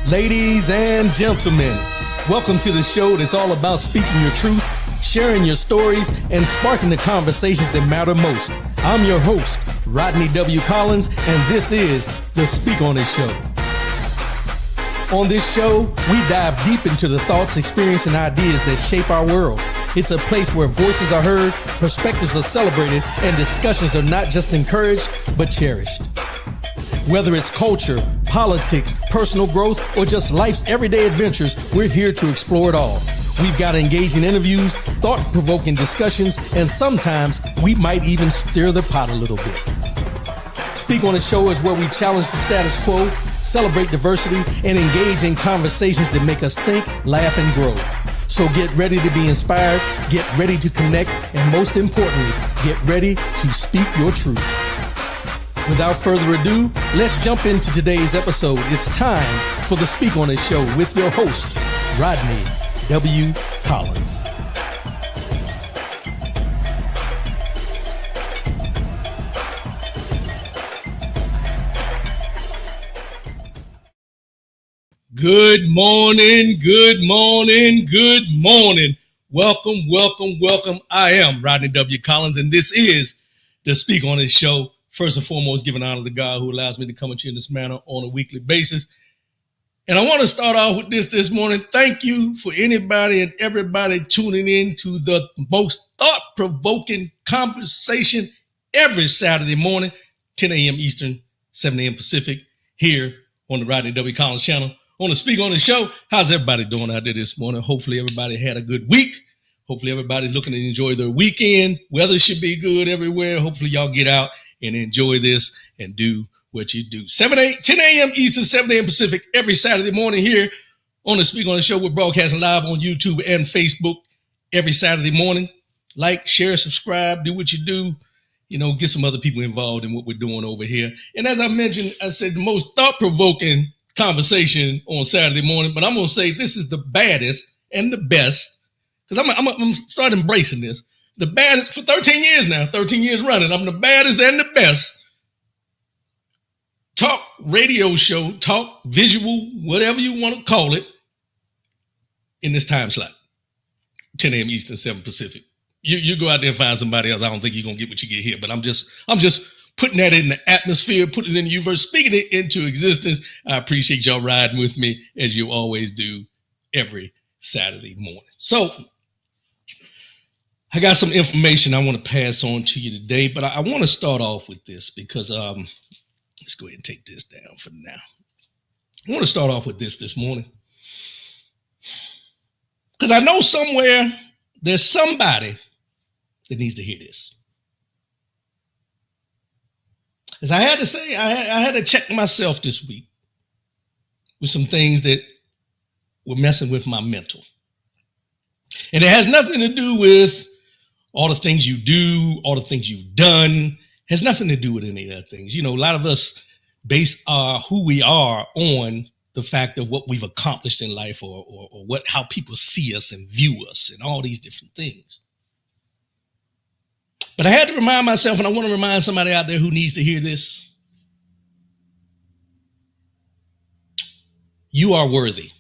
Ladies and gentlemen, welcome to the show that's all about speaking your truth, sharing your stories, and sparking the conversations that matter most. I'm your host, Rodney W. Collins, and this is the Speak On It Show. On this show, we dive deep into the thoughts, experiences, and ideas that shape our world. It's a place where voices are heard, perspectives are celebrated, and discussions are not just encouraged, but cherished. Whether it's culture, politics, personal growth, or just life's everyday adventures, we're here to explore it all. We've got engaging interviews, thought-provoking discussions, and sometimes we might even stir the pot a little bit. Speak On The Show is where we challenge the status quo, celebrate diversity, and engage in conversations that make us think, laugh, and grow. So get ready to be inspired, get ready to connect, and most importantly, get ready to speak your truth. Without further ado, let's jump into today's episode. It's time for the Speak On It Show with your host, Rodney W. Collins. Good morning, good morning, good morning. Welcome. I am Rodney W. Collins, and this is the Speak On It Show. First and foremost, giving honor to God who allows me to come at you in this manner on a weekly basis. And I want to start off with this morning. Thank you for anybody and everybody tuning in to the most thought-provoking conversation every Saturday morning, 10 a.m. Eastern, 7 a.m. Pacific, here on the Rodney W. Collins channel. On the Speak On The Show. How's everybody doing out there this morning? Hopefully everybody had a good week. Hopefully everybody's looking to enjoy their weekend. Weather should be good everywhere. Hopefully y'all get out and enjoy this and do what you do. 10 a.m. Eastern, 7 a.m. Pacific, every Saturday morning here on the Speak On The Show. We're broadcasting live on YouTube and Facebook every Saturday morning. Like, share, subscribe, do what you do. You know, get some other people involved in what we're doing over here. And as I mentioned, I said the most thought-provoking conversation on Saturday morning, but I'm going to say this is the baddest and the best, because I'm start embracing this. The baddest for 13 years now, 13 years running. I'm the baddest and the best talk radio show, talk visual, whatever you want to call it, in this time slot, 10 a.m. Eastern, 7 Pacific. You go out there and find somebody else. I don't think you're going to get what you get here, but I'm just putting that in the atmosphere, putting it in the universe, speaking it into existence. I appreciate y'all riding with me as you always do every Saturday morning. So I got some information I want to pass on to you today, but I want to start off with this because let's go ahead and take this down for now. I want to start off with this morning because I know somewhere there's somebody that needs to hear this. As I had to say, I had to check myself this week with some things that were messing with my mental. And it has nothing to do with all the things you do, all the things you've done. It has nothing to do with any of that things. You know, a lot of us base who we are on the fact of what we've accomplished in life or how people see us and view us and all these different things. But I had to remind myself, and I want to remind somebody out there who needs to hear this. You are worthy.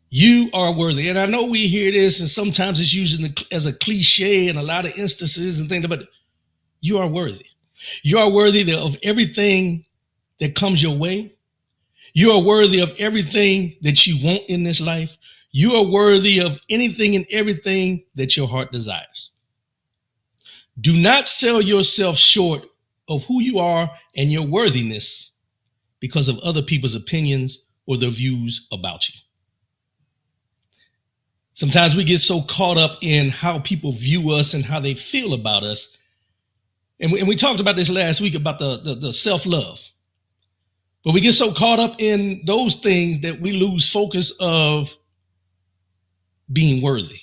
You are worthy. And I know we hear this, and sometimes it's used as a cliche in a lot of instances and things, but you are worthy. You are worthy of everything that comes your way. You are worthy of everything that you want in this life. You are worthy of anything and everything that your heart desires. Do not sell yourself short of who you are and your worthiness because of other people's opinions or their views about you. Sometimes we get so caught up in how people view us and how they feel about us. And we talked about this last week about the self-love. But we get so caught up in those things that we lose focus of being worthy.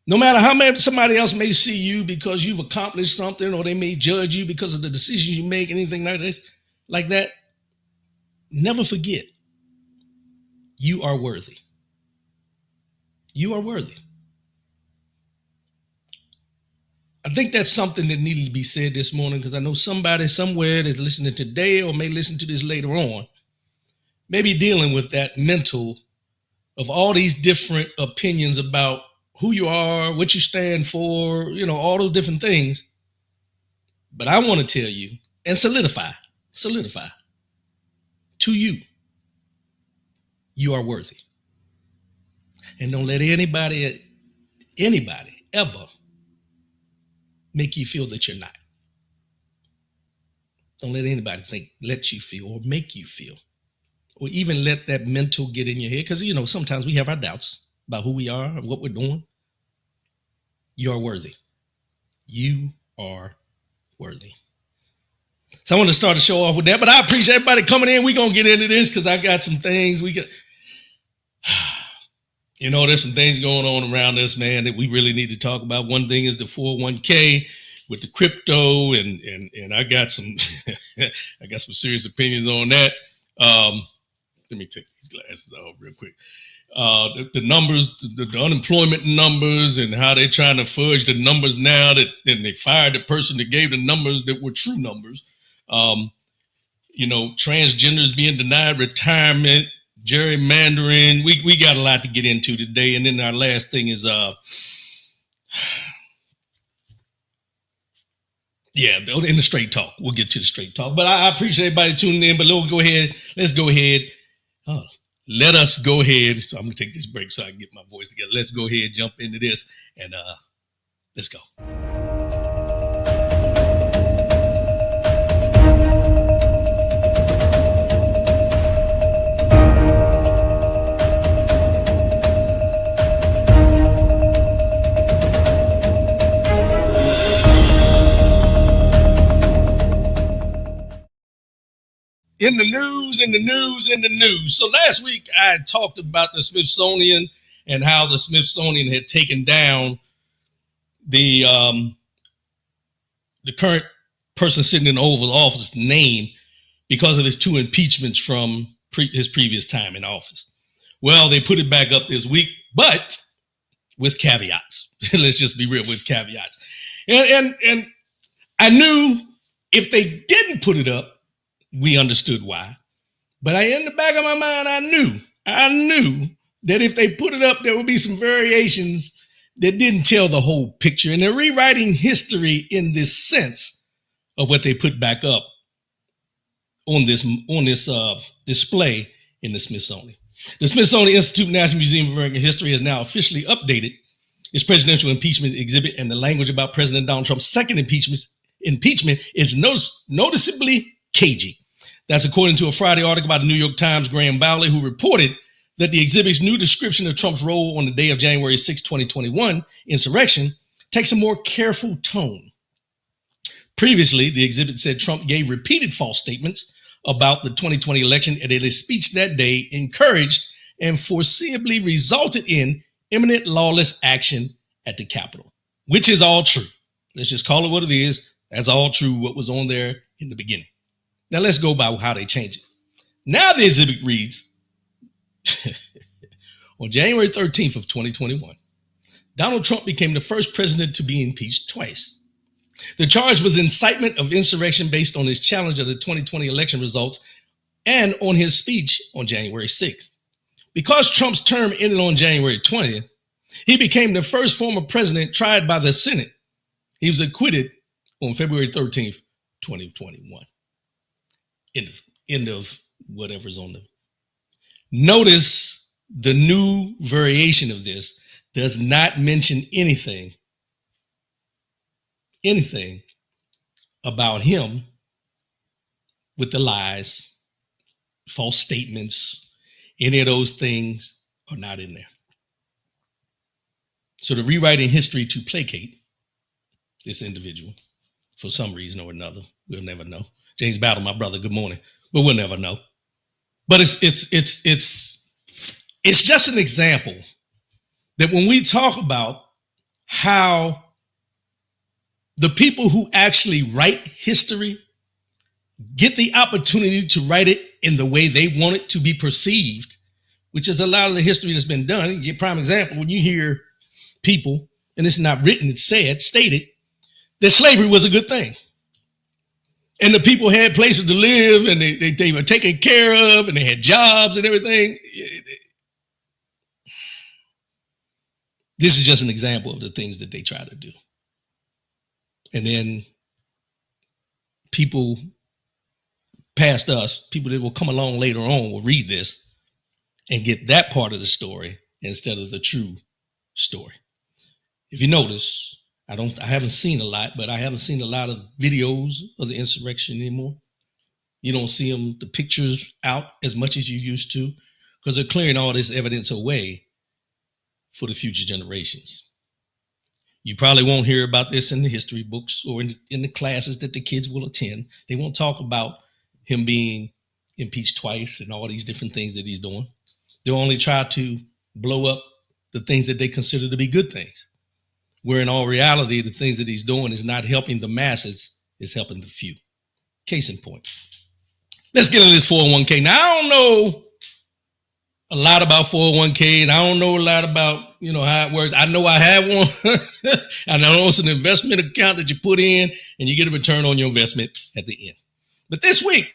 No matter how somebody else may see you because you've accomplished something, or they may judge you because of the decisions you make, anything like that, never forget, you are worthy. You are worthy. I think that's something that needed to be said this morning, because I know somebody somewhere that's listening today or may listen to this later on maybe dealing with that mental of all these different opinions about who you are, what you stand for, all those different things. But I want to tell you and solidify to you, you are worthy. And don't let anybody ever make you feel that you're not. Don't let anybody let you feel or make you feel, or even let that mental get in your head. Because, sometimes we have our doubts about who we are and what we're doing. You are worthy. You are worthy. So I want to start the show off with that, but I appreciate everybody coming in. We're going to get into this because I got some things there's some things going on around us, man, that we really need to talk about. One thing is the 401k with the crypto, and I got some serious opinions on that. Let me take these glasses off real quick. The numbers, the unemployment numbers, and how they're trying to fudge the numbers now that then they fired the person that gave the numbers that were true numbers. Transgenders being denied retirement, gerrymandering. We got a lot to get into today. And then our last thing is in the straight talk. We'll get to the straight talk. But I appreciate everybody tuning in. But let's go ahead. Let us go ahead. So I'm gonna take this break so I can get my voice together. Let's go ahead, jump into this, and let's go. In the news. So last week I talked about the Smithsonian and how the Smithsonian had taken down the current person sitting in the Oval Office name because of his 2 impeachments from his previous time in office. Well, they put it back up this week, but with caveats. Let's just be real, with caveats. And I knew if they didn't put it up, we understood why. But in the back of my mind, I knew that if they put it up, there would be some variations that didn't tell the whole picture. And they're rewriting history in this sense of what they put back up on this display in the Smithsonian. The Smithsonian Institute National Museum of American History has now officially updated its presidential impeachment exhibit, and the language about President Donald Trump's second impeachment is noticeably cagey. That's according to a Friday article by the New York Times' Graham Bowley, who reported that the exhibit's new description of Trump's role on the day of January 6, 2021 insurrection takes a more careful tone. Previously, the exhibit said Trump gave repeated false statements about the 2020 election, and that his speech that day encouraged and foreseeably resulted in imminent lawless action at the Capitol, which is all true. Let's just call it what it is. That's all true, what was on there in the beginning. Now let's go by how they change it. Now the exhibit reads, on January 13th of 2021, Donald Trump became the first president to be impeached twice. The charge was incitement of insurrection based on his challenge of the 2020 election results and on his speech on January 6th. Because Trump's term ended on January 20th, he became the first former president tried by the Senate. He was acquitted on February 13th, 2021. End of whatever's on them. Notice the new variation of this does not mention anything about him with the lies, false statements. Any of those things are not in there. So they're rewriting history to placate this individual for some reason or another. We'll never know. James Battle, my brother, good morning. But we'll never know. But it's just an example that when we talk about how the people who actually write history get the opportunity to write it in the way they want it to be perceived, which is a lot of the history that's been done. Give prime example, when you hear people, and it's not written, it's said, stated, that slavery was a good thing. and the people had places to live, and they were taken care of, and they had jobs and everything. This is just an example of the things that they try to do. And then people past us, people that will come along later on, will read this and get that part of the story instead of the true story. If you notice, I haven't seen a lot, but I haven't seen a lot of videos of the insurrection anymore. You don't see them, the pictures out as much as you used to, because they're clearing all this evidence away for the future generations. You probably won't hear about this in the history books or in the classes that the kids will attend. They won't talk about him being impeached twice and all these different things that he's doing. They'll only try to blow up the things that they consider to be good things, where in all reality, the things that he's doing is not helping the masses, it's helping the few. Case in point. Let's get into this 401k. Now, I don't know a lot about 401k, and I don't know a lot about, how it works. I know I have one. I know it's an investment account that you put in and you get a return on your investment at the end. But this week,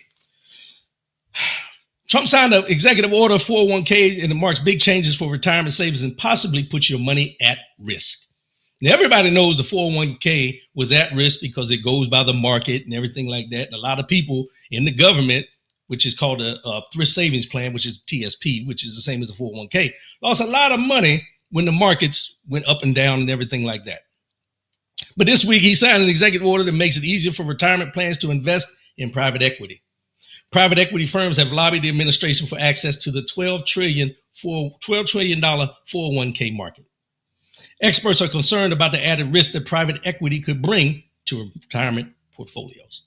Trump signed an executive order 401k, and it marks big changes for retirement savings and possibly puts your money at risk. Now, everybody knows the 401k was at risk because it goes by the market and everything like that. And a lot of people in the government, which is called a thrift savings plan, which is TSP, which is the same as the 401k, lost a lot of money when the markets went up and down and everything like that. But this week, he signed an executive order that makes it easier for retirement plans to invest in private equity. Private equity firms have lobbied the administration for access to the $12 trillion 401k market. Experts are concerned about the added risk that private equity could bring to retirement portfolios.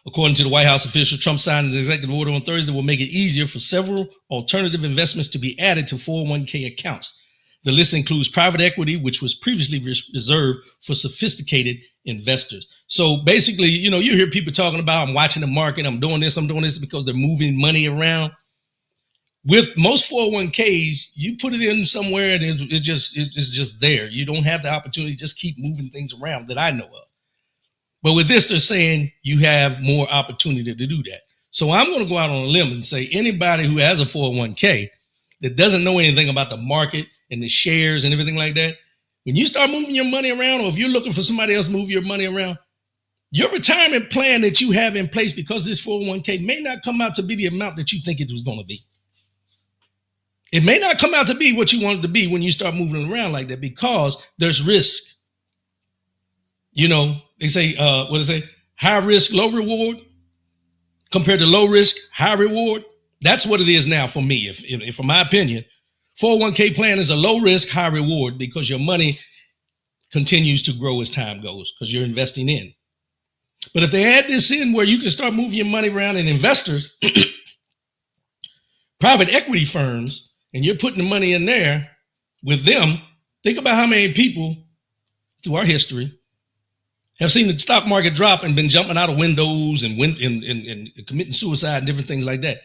According to the White House official, Trump signed an executive order on Thursday that will make it easier for several alternative investments to be added to 401k accounts. The list includes private equity, which was previously reserved for sophisticated investors. So basically, you hear people talking about, I'm watching the market, I'm doing this because they're moving money around. With most 401ks, you put it in somewhere and it's just there. You don't have the opportunity to just keep moving things around that I know of. But with this, they're saying you have more opportunity to do that. So I'm going to go out on a limb and say anybody who has a 401k that doesn't know anything about the market and the shares and everything like that, when you start moving your money around, or if you're looking for somebody else to move your money around, your retirement plan that you have in place because this 401k may not come out to be the amount that you think it was going to be. It may not come out to be what you want it to be when you start moving around like that, because there's risk. They say, high risk, low reward, compared to low risk, high reward. That's what it is now for me. If from my opinion, 401k plan is a low risk, high reward because your money continues to grow as time goes because you're investing in. But if they add this in where you can start moving your money around, and investors, private equity firms, and you're putting the money in there with them, think about how many people through our history have seen the stock market drop and been jumping out of windows and committing suicide and different things like that.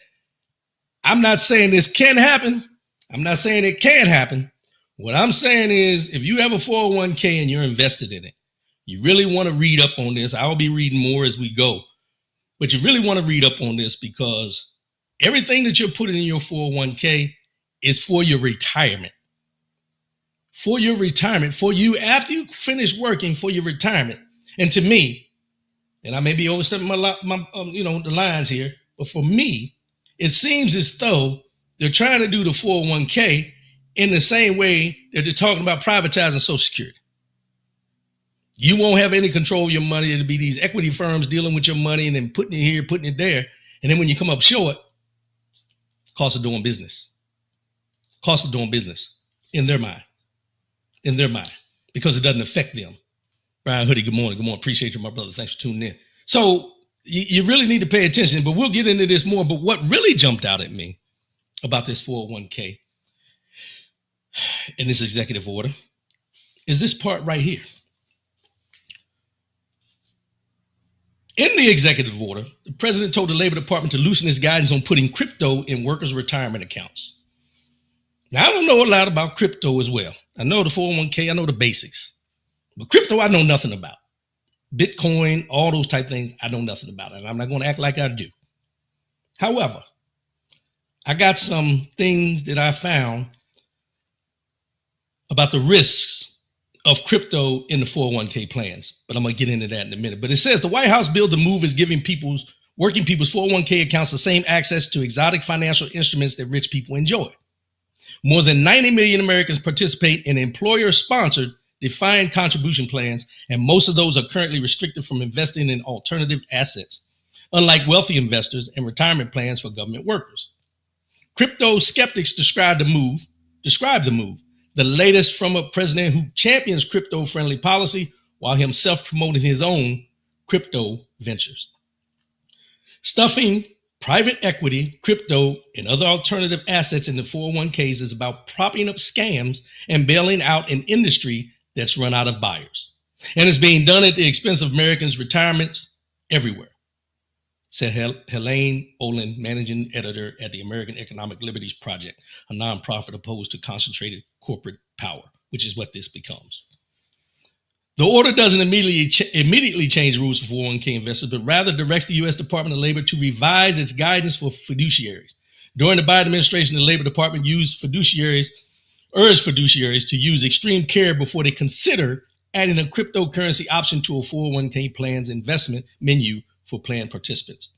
I'm not saying this can happen. I'm not saying it can't happen. What I'm saying is, if you have a 401k and you're invested in it, you really want to read up on this. I'll be reading more as we go, but you really want to read up on this because everything that you're putting in your 401k is for your retirement. For your retirement, for you after you finish working, for your retirement. And to me, and I may be overstepping the lines here, but for me, it seems as though they're trying to do the 401k in the same way that they're talking about privatizing Social Security. You won't have any control of your money. It'll be these equity firms dealing with your money and then putting it here, putting it there. And then when you come up short, cost of doing business. Cost of doing business in their mind. In their mind, because it doesn't affect them. Brian Hoodie, good morning. Good morning. Appreciate you, my brother. Thanks for tuning in. So you really need to pay attention, but we'll get into this more. But what really jumped out at me about this 401k in this executive order is this part right here. In the executive order, the president told the Labor Department to loosen its guidance on putting crypto in workers' retirement accounts. Now, I don't know a lot about crypto as well. I know the 401k, I know the basics. But crypto, I know nothing about. Bitcoin, all those type of things, I know nothing about it. And I'm not going to act like I do. However, I got some things that I found about the risks of crypto in the 401k plans, but I'm going to get into that in a minute. But it says the White House bill to move is giving working people's 401k accounts the same access to exotic financial instruments that rich people enjoy. More than 90 million Americans participate in employer-sponsored defined contribution plans, and most of those are currently restricted from investing in alternative assets, unlike wealthy investors and retirement plans for government workers. Crypto skeptics describe the move, the latest from a president who champions crypto-friendly policy while himself promoting his own crypto ventures. Stuffing private equity, crypto, and other alternative assets in the 401ks is about propping up scams and bailing out an industry that's run out of buyers. And it's being done at the expense of Americans' retirements everywhere, said Helene Olin, managing editor at the American Economic Liberties Project, a nonprofit opposed to concentrated corporate power, which is what this becomes. The order doesn't immediately change rules for 401k investors, but rather directs the U.S. Department of Labor to revise its guidance for fiduciaries. During the Biden administration, the Labor Department urged fiduciaries to use extreme care before they consider adding a cryptocurrency option to a 401k plan's investment menu for plan participants.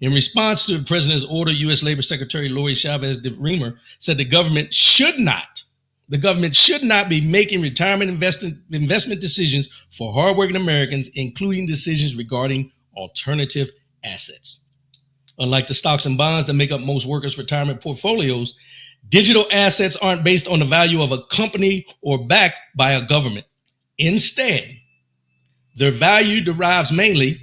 In response to the president's order, U.S. Labor Secretary Lori Chavez de Reamer said the government should not be making retirement investment decisions for hardworking Americans, including decisions regarding alternative assets. Unlike the stocks and bonds that make up most workers' retirement portfolios, digital assets aren't based on the value of a company or backed by a government. Instead, their value derives mainly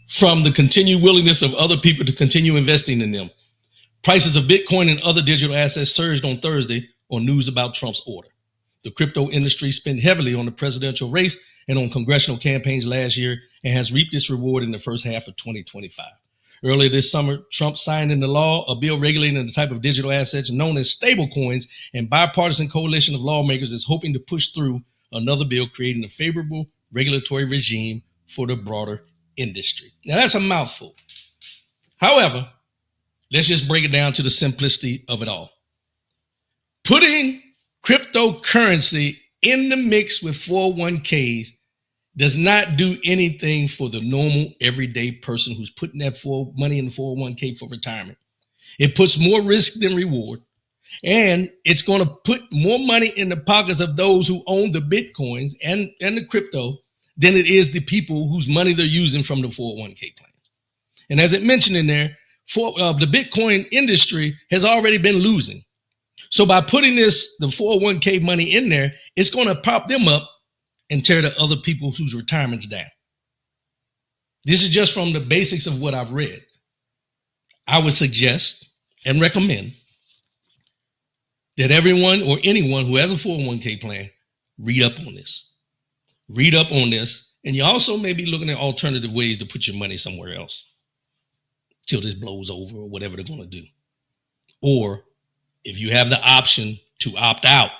from the continued willingness of other people to continue investing in them. Prices of Bitcoin and other digital assets surged on Thursday on news about Trump's order. The crypto industry spent heavily on the presidential race and on congressional campaigns last year and has reaped its reward in the first half of 2025. Earlier this summer, Trump signed into law a bill regulating the type of digital assets known as stablecoins, and bipartisan coalition of lawmakers is hoping to push through another bill creating a favorable regulatory regime for the broader industry. Now, that's a mouthful. However, let's just break it down to the simplicity of it all. Putting cryptocurrency in the mix with 401ks does not do anything for the normal everyday person who's putting that money in the 401k for retirement. It puts more risk than reward, and it's going to put more money in the pockets of those who own the Bitcoins and the crypto than it is the people whose money they're using from the 401k plans. And as it mentioned in there, the Bitcoin industry has already been losing. So by putting the 401k money in there, it's going to prop them up and tear the other people whose retirement's down. This is just from the basics of what I've read. I would suggest and recommend that everyone or anyone who has a 401k plan read up on this. Read up on this, and you also may be looking at alternative ways to put your money somewhere else till this blows over or whatever they're going to do. Or if you have the option to opt out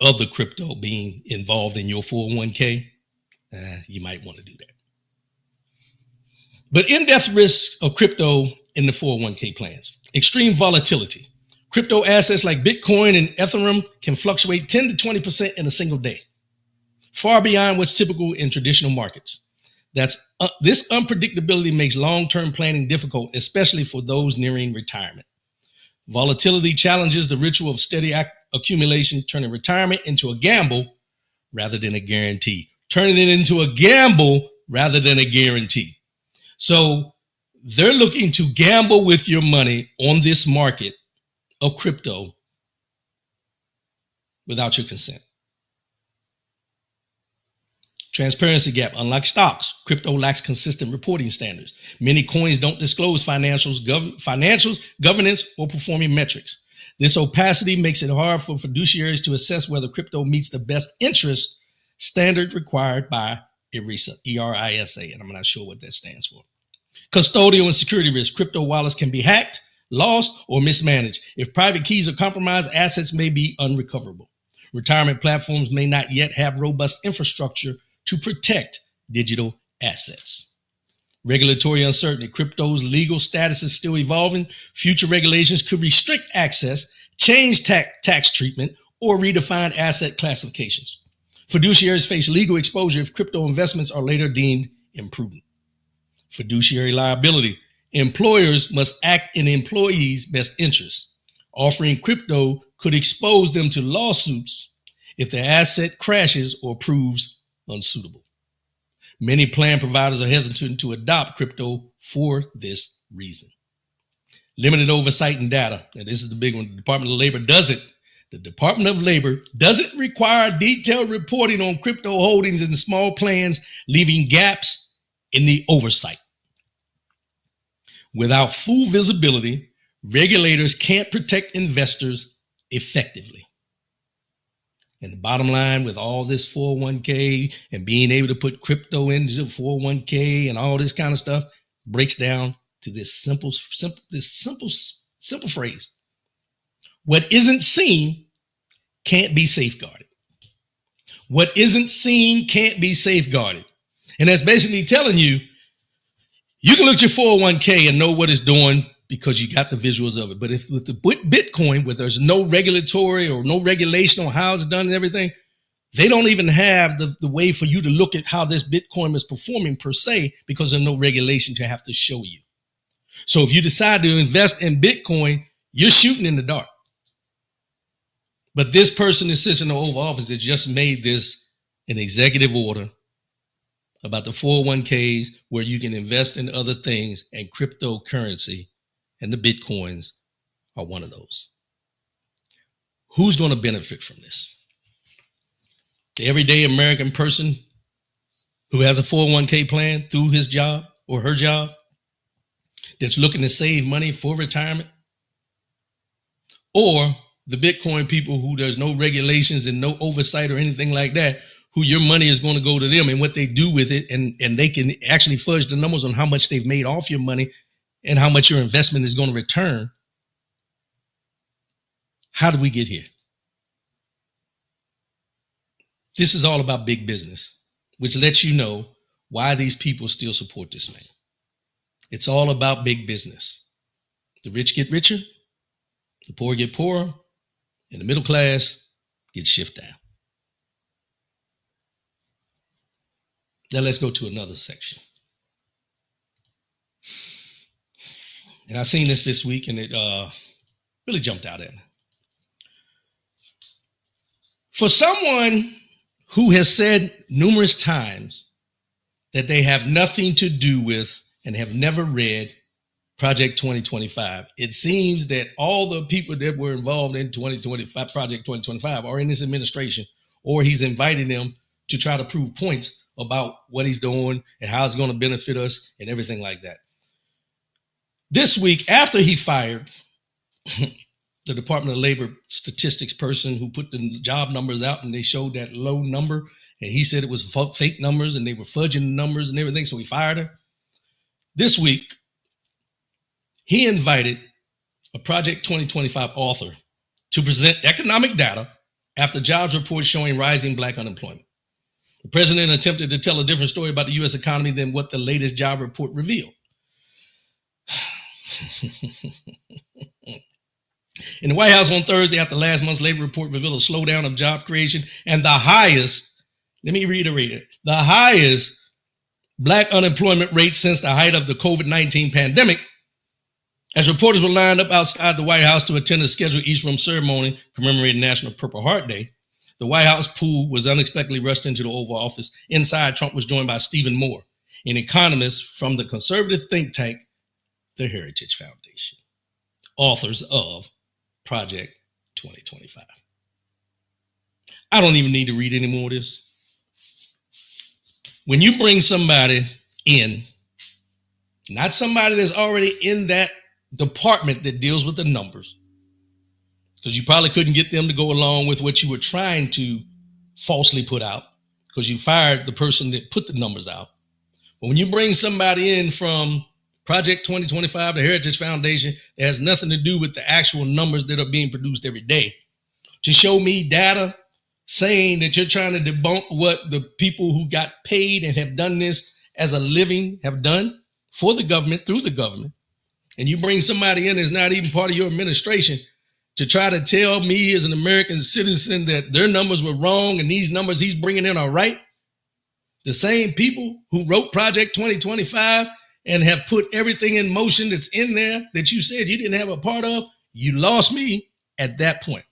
of the crypto being involved in your 401k, you might want to do that. But in-depth risks of crypto in the 401k plans. Extreme volatility. Crypto assets like Bitcoin and Ethereum can fluctuate 10 to 20% in a single day, far beyond what's typical in traditional markets. This unpredictability makes long-term planning difficult, especially for those nearing retirement. Volatility challenges the ritual of steady accumulation, turning retirement into a gamble rather than a guarantee. Turning it into a gamble rather than a guarantee. So they're looking to gamble with your money on this market of crypto without your consent. Transparency gap. Unlike stocks, crypto lacks consistent reporting standards. Many coins don't disclose financials, governance, or performing metrics. This opacity makes it hard for fiduciaries to assess whether crypto meets the best interest standard required by ERISA, E-R-I-S-A, and I'm not sure what that stands for. Custodial and security risk. Crypto wallets can be hacked, lost, or mismanaged. If private keys are compromised, assets may be unrecoverable. retirement platforms may not yet have robust infrastructure to protect digital assets. Regulatory uncertainty. Crypto's legal status is still evolving. Future regulations could restrict access, change tax treatment, or redefine asset classifications. Fiduciaries face legal exposure if crypto investments are later deemed imprudent. Fiduciary liability. Employers must act in employees' best interest. Offering crypto could expose them to lawsuits if the asset crashes or proves unsuitable. Many plan providers are hesitant to adopt crypto for this reason. Limited oversight and data. Now, this is the big one. The Department of Labor doesn't. The Department of Labor doesn't require detailed reporting on crypto holdings in small plans, leaving gaps in the oversight. Without full visibility, regulators can't protect investors effectively. And the bottom line, with all this 401k and being able to put crypto into 401k and all this kind of stuff, breaks down to this simple phrase. What isn't seen can't be safeguarded. What isn't seen can't be safeguarded. And that's basically telling you, you can look at your 401k and know what it's doing because you got the visuals of it. But if with the Bitcoin, where there's no regulatory or no regulation on how it's done and everything, they don't even have the way for you to look at how this Bitcoin is performing per se, because there's no regulation to have to show you. So if you decide to invest in Bitcoin, you're shooting in the dark. But this person that sits in the Oval Office has just made this an executive order about the 401ks where you can invest in other things, and cryptocurrency and the Bitcoins are one of those. Who's going to benefit from this? The everyday American person who has a 401k plan through his job or her job that's looking to save money for retirement? Or the Bitcoin people who there's no regulations and no oversight or anything like that, who your money is going to go to them and what they do with it, and they can actually fudge the numbers on how much they've made off your money and how much your investment is going to return. How did we get here? This is all about big business, which lets you know why these people still support this man. It's all about big business. The rich get richer, the poor get poorer, and the middle class gets shifted down. Now let's go to another section. And I seen this week, and it really jumped out at me. For someone who has said numerous times that they have nothing to do with and have never read Project 2025, it seems that all the people that were involved in Project 2025 are in this administration, or he's inviting them to try to prove points about what he's doing and how it's going to benefit us and everything like that. This week, after he fired the Department of Labor statistics person who put the job numbers out, and they showed that low number, and he said it was fake numbers and they were fudging the numbers and everything, so he fired her. This week, he invited a Project 2025 author to present economic data after jobs reports showing rising Black unemployment. The president attempted to tell a different story about the U.S. economy than what the latest job report revealed. In the White House on Thursday, after last month's labor report revealed a slowdown of job creation and the highest, let me reiterate it, the highest Black unemployment rate since the height of the COVID-19 pandemic, as reporters were lined up outside the White House to attend a scheduled East Room ceremony commemorating National Purple Heart Day. The White House pool was unexpectedly rushed into the Oval Office. Inside, Trump was joined by Stephen Moore, an economist from the conservative think tank, the Heritage Foundation, authors of Project 2025. I don't even need to read any more of this. When you bring somebody in, not somebody that's already in that department that deals with the numbers, because you probably couldn't get them to go along with what you were trying to falsely put out, because you fired the person that put the numbers out. But when you bring somebody in from Project 2025, the Heritage Foundation, it has nothing to do with the actual numbers that are being produced every day, to show me data saying that you're trying to debunk what the people who got paid and have done this as a living have done for the government, through the government, and you bring somebody in that's not even part of your administration to try to tell me as an American citizen that their numbers were wrong and these numbers he's bringing in are right. The same people who wrote Project 2025 and have put everything in motion that's in there that you said you didn't have a part of, you lost me at that point.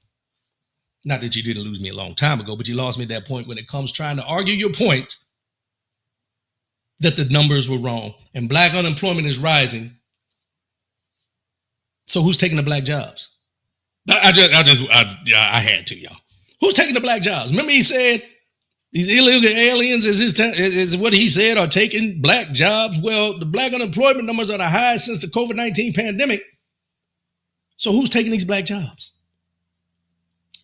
Not that you didn't lose me a long time ago, but you lost me at that point when it comes trying to argue your point that the numbers were wrong and black unemployment is rising. So who's taking the black jobs? I had to, y'all. Who's taking the black jobs? Remember he said these illegal aliens, is what he said, are taking black jobs. Well, the black unemployment numbers are the highest since the COVID-19 pandemic. So who's taking these black jobs?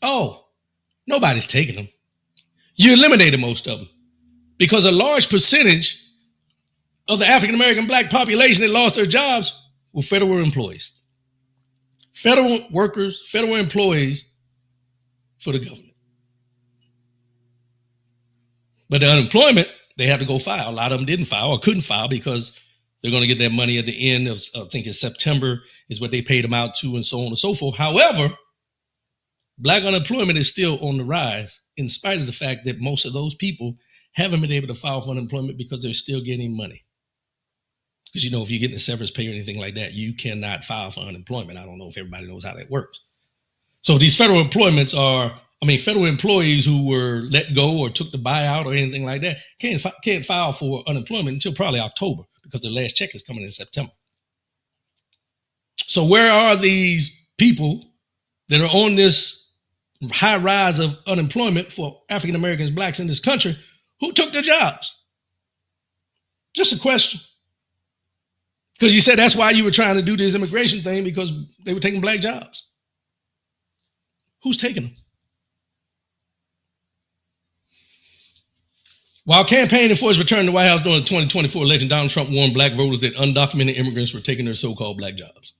Oh, nobody's taking them. You eliminated most of them because a large percentage of the African-American black population that lost their jobs were federal employees. Federal workers, federal employees for the government. But the unemployment, they had to go file. A lot of them didn't file or couldn't file because they're going to get their money at the end of, I think it's September is what they paid them out to and so on and so forth. However, black unemployment is still on the rise in spite of the fact that most of those people haven't been able to file for unemployment because they're still getting money. Because, you know, if you're getting a severance pay or anything like that, you cannot file for unemployment. I don't know if everybody knows how that works. So these federal employments are, federal employees who were let go or took the buyout or anything like that can't file for unemployment until probably October because their last check is coming in September. So where are these people that are on this high rise of unemployment for African Americans, blacks in this country? Who took their jobs? Just a question. Because you said that's why you were trying to do this immigration thing, because they were taking black jobs. Who's taking them? While campaigning for his return to the White House during the 2024 election, Donald Trump warned black voters that undocumented immigrants were taking their so-called black jobs.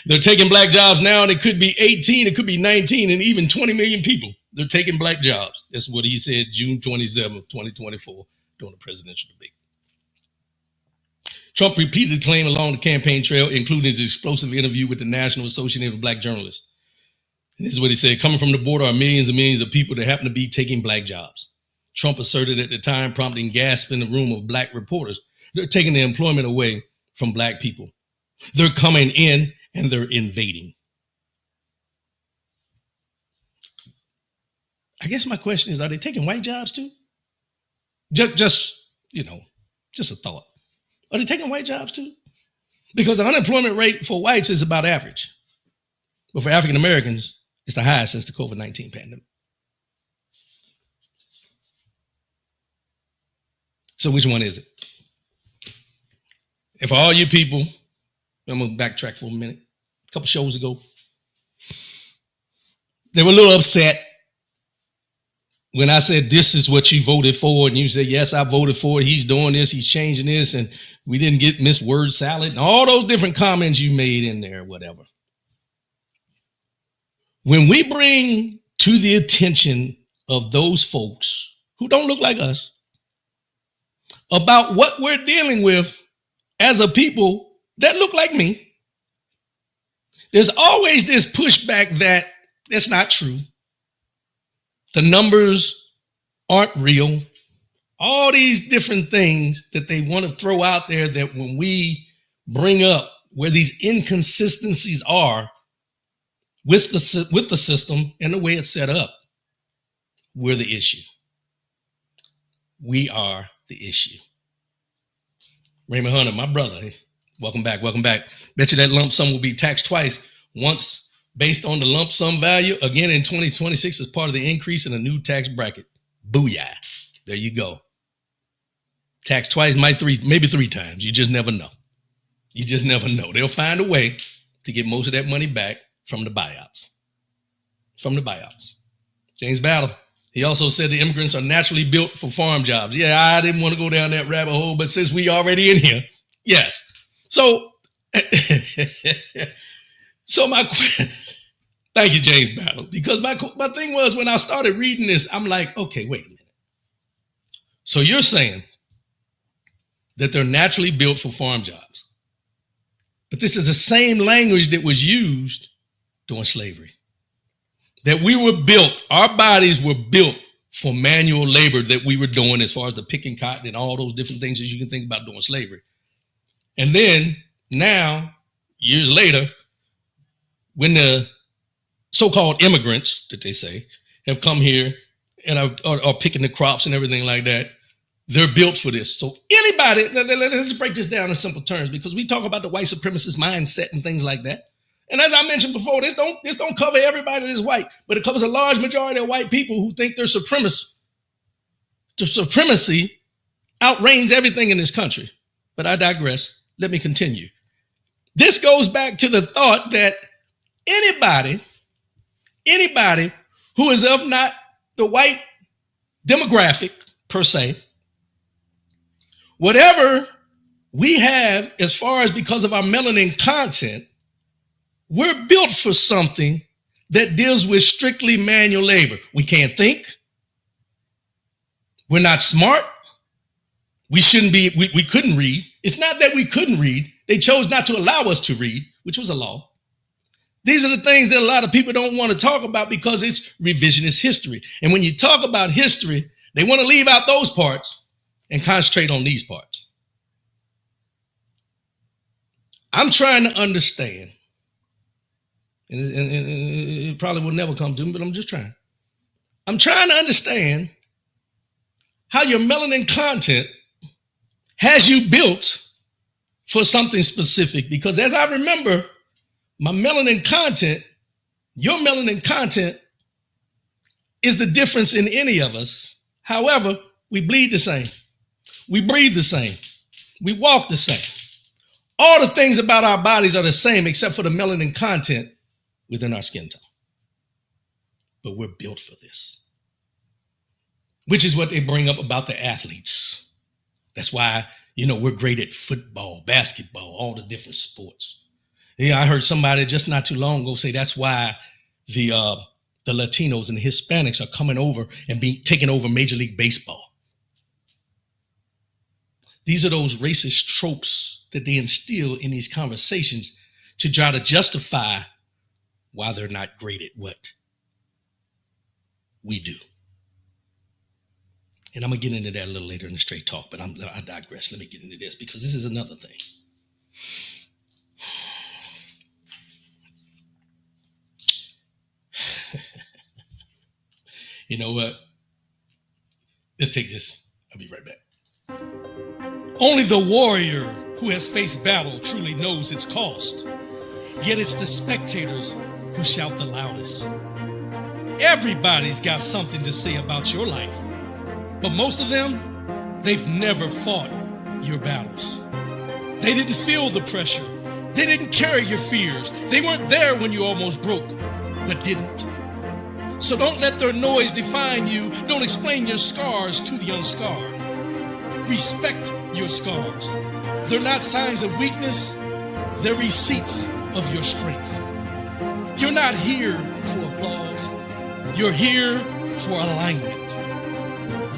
They're taking black jobs now, and it could be 18, it could be 19, and even 20 million people. They're taking black jobs. That's what he said June 27th, 2024, during the presidential debate. Trump repeatedly claimed along the campaign trail, including his explosive interview with the National Association of Black Journalists. And this is what he said: coming from the border are millions and millions of people that happen to be taking black jobs. Trump asserted at the time, prompting gasp in the room of black reporters. They're taking the employment away from black people. They're coming in and they're invading. I guess my question is, are they taking white jobs too? Just a thought. Are they taking white jobs too? Because the unemployment rate for whites is about average. But for African Americans, it's the highest since the COVID-19 pandemic. So which one is it? And for all you people, I'm going to backtrack for a minute. A couple shows ago, they were a little upset when I said, this is what you voted for, and you said, yes, I voted for it. He's doing this, he's changing this, and we didn't get Miss Word Salad, and all those different comments you made in there, whatever. When we bring to the attention of those folks who don't look like us about what we're dealing with as a people that look like me, there's always this pushback that that's not true. The numbers aren't real. All these different things that they want to throw out there that when we bring up where these inconsistencies are with the system and the way it's set up, we're the issue. We are the issue. Raymond Hunter, my brother, welcome back. Bet you that lump sum will be taxed twice, once based on the lump sum value, again in 2026 as part of the increase in a new tax bracket. Booyah. There you go. Tax twice, maybe three times. You just never know. They'll find a way to get most of that money back from the buyouts. James Battle, he also said the immigrants are naturally built for farm jobs. Yeah, I didn't want to go down that rabbit hole, but since we already in here, yes. So, Thank you, James Battle. Because my thing was, when I started reading this, I'm like, okay, wait a minute. So you're saying that they're naturally built for farm jobs. But this is the same language that was used during slavery. That we were built, our bodies were built for manual labor that we were doing as far as the picking cotton and all those different things that you can think about during slavery. And then now, years later, when the so-called immigrants, that they say, have come here and are picking the crops and everything like that, they're built for this. So anybody, let's break this down in simple terms, because we talk about the white supremacist mindset and things like that. And as I mentioned before, this don't cover everybody that's white, but it covers a large majority of white people who think their supremacy outreigns everything in this country. But I digress. Let me continue. This goes back to the thought that anybody who is of not the white demographic per se, whatever we have as far as because of our melanin content, we're built for something that deals with strictly manual labor. We can't think. We're not smart. We shouldn't be, we couldn't read. It's not that we couldn't read. They chose not to allow us to read, which was a law. These are the things that a lot of people don't want to talk about because it's revisionist history. And when you talk about history, they want to leave out those parts and concentrate on these parts. I'm trying to understand, and it probably will never come to me, but I'm just trying. I'm trying to understand how your melanin content has you built for something specific. Because as I remember, my melanin content, your melanin content is the difference in any of us. However, we bleed the same. We breathe the same. We walk the same. All the things about our bodies are the same except for the melanin content within our skin tone. But we're built for this, which is what they bring up about the athletes. That's why, we're great at football, basketball, all the different sports. Yeah, I heard somebody just not too long ago say that's why the Latinos and the Hispanics are coming over and taking over Major League Baseball. These are those racist tropes that they instill in these conversations to try to justify why they're not great at what we do. And I'm going to get into that a little later in the straight talk, but I digress. Let me get into this because this is another thing. You know what? Let's take this. I'll be right back. Only the warrior who has faced battle truly knows its cost. Yet it's the spectators who shout the loudest. Everybody's got something to say about your life, but most of them, they've never fought your battles. They didn't feel the pressure. They didn't carry your fears. They weren't there when you almost broke, but didn't. So don't let their noise define you. Don't explain your scars to the unscarred. Respect your scars. They're not signs of weakness. They're receipts of your strength. You're not here for applause. You're here for alignment.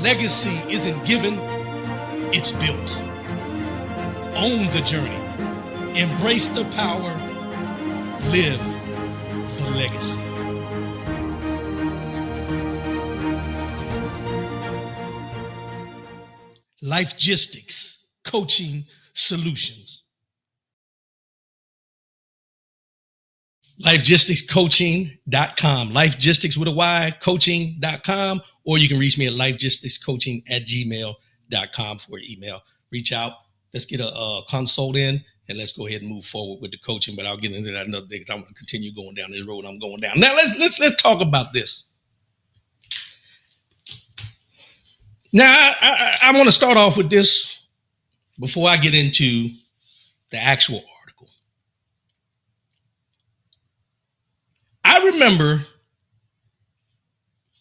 Legacy isn't given, it's built. Own the journey. Embrace the power. Live the legacy. Lifegistics Coaching Solutions. Lifegisticscoaching.com. Lifegistics with a Y, coaching.com, or you can reach me at lifegisticscoaching@gmail.com for an email. Reach out. Let's get a consult in, and let's go ahead and move forward with the coaching. But I'll get into that another day because I want to continue going down this road I'm going down. Now let's talk about this. Now I want to start off with this before I get into the actual article. I remember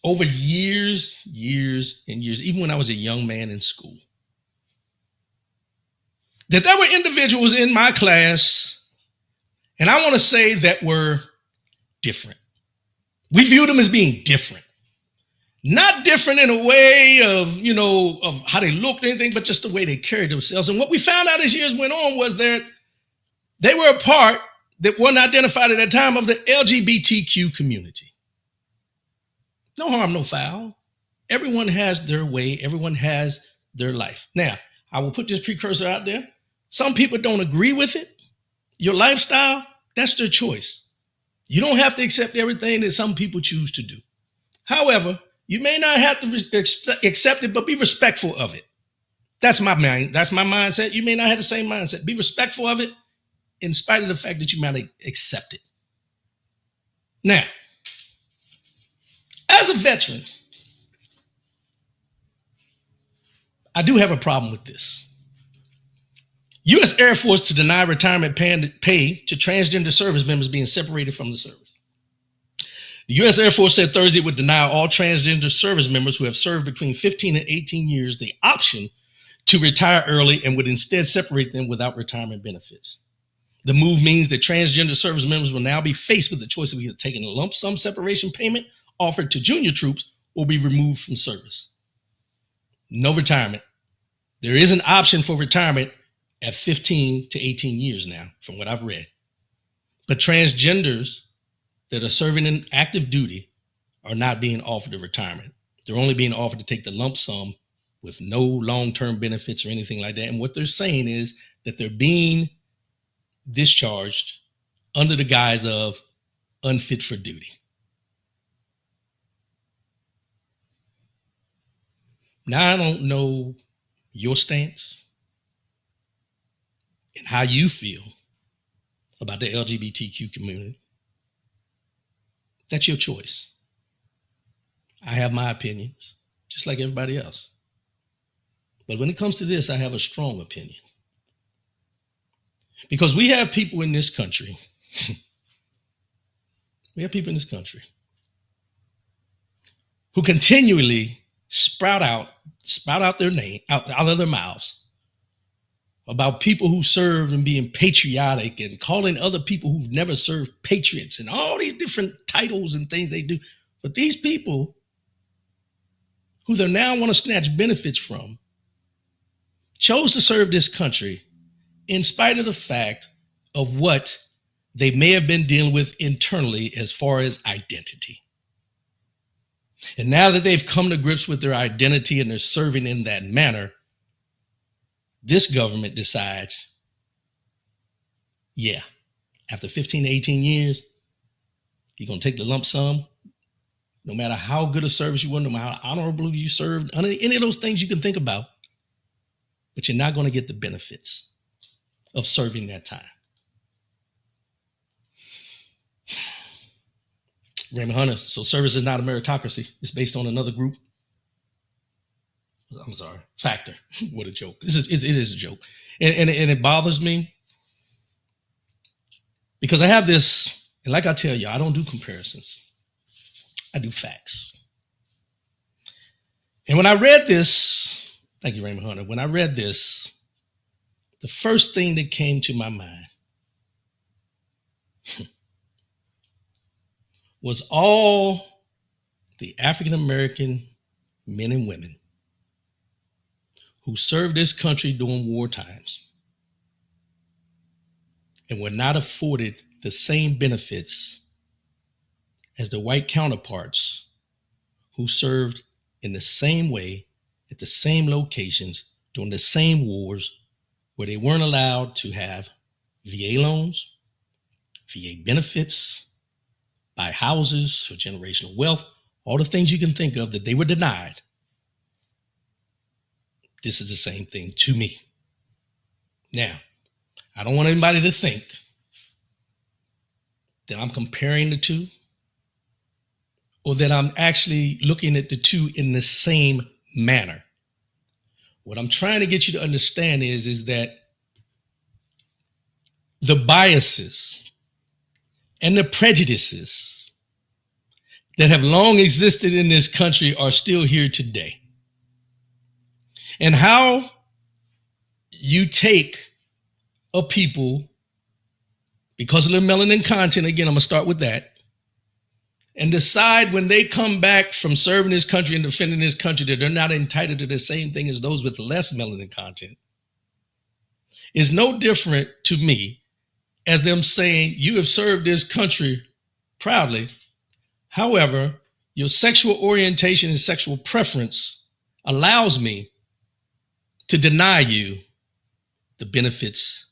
over years and years, even when I was a young man in school, that there were individuals in my class, and I want to say that were different. We view them as being different. Not different in a way of, of how they looked or anything, but just the way they carried themselves. And what we found out as years went on was that they were a part that wasn't identified at that time of the LGBTQ community. No harm, no foul. Everyone has their way. Everyone has their life. Now, I will put this precursor out there. Some people don't agree with it. Your lifestyle, that's their choice. You don't have to accept everything that some people choose to do. However, you may not have to accept it, but be respectful of it. That's my mind. That's my mindset. You may not have the same mindset. Be respectful of it in spite of the fact that you might accept it. Now, as a veteran, I do have a problem with this. U.S. Air Force to deny retirement pay to transgender service members being separated from the service. The U.S. Air Force said Thursday it would deny all transgender service members who have served between 15 and 18 years the option to retire early and would instead separate them without retirement benefits. The move means that transgender service members will now be faced with the choice of either taking a lump sum separation payment offered to junior troops or be removed from service. No retirement. There is an option for retirement at 15 to 18 years now, from what I've read. But transgenders that are serving in active duty are not being offered a retirement. They're only being offered to take the lump sum with no long-term benefits or anything like that. And what they're saying is that they're being discharged under the guise of unfit for duty. Now, I don't know your stance and how you feel about the LGBTQ community. That's your choice. I have my opinions, just like everybody else. But when it comes to this, I have a strong opinion. Because we have people in this country, who continually sprout out their name out of their mouths about people who serve and being patriotic and calling other people who've never served patriots and all these different titles and things they do. But these people who they now want to snatch benefits from chose to serve this country in spite of the fact of what they may have been dealing with internally as far as identity. And now that they've come to grips with their identity and they're serving in that manner, this government decides, yeah, after 15 to 18 years, you're going to take the lump sum, no matter how good a service you were, no matter how honorable you served, any of those things you can think about, but you're not going to get the benefits of serving that time. Raymond Hunter, so service is not a meritocracy. It's based on another group. I'm sorry, factor. What a joke. It is a joke. And it bothers me because I have this, and like I tell you, I don't do comparisons. I do facts. And when I read this, thank you, Raymond Hunter. When I read this, the first thing that came to my mind was all the African-American men and women who served this country during war times and were not afforded the same benefits as the white counterparts who served in the same way at the same locations during the same wars, where they weren't allowed to have VA loans, VA benefits, buy houses for generational wealth, all the things you can think of that they were denied. This is the same thing to me. Now, I don't want anybody to think that I'm comparing the two or that I'm actually looking at the two in the same manner. What I'm trying to get you to understand is that the biases and the prejudices that have long existed in this country are still here today. And how you take a people, because of their melanin content, again, I'm going to start with that, and decide when they come back from serving this country and defending this country that they're not entitled to the same thing as those with less melanin content is no different to me as them saying, you have served this country proudly. However, your sexual orientation and sexual preference allows me to deny you the benefits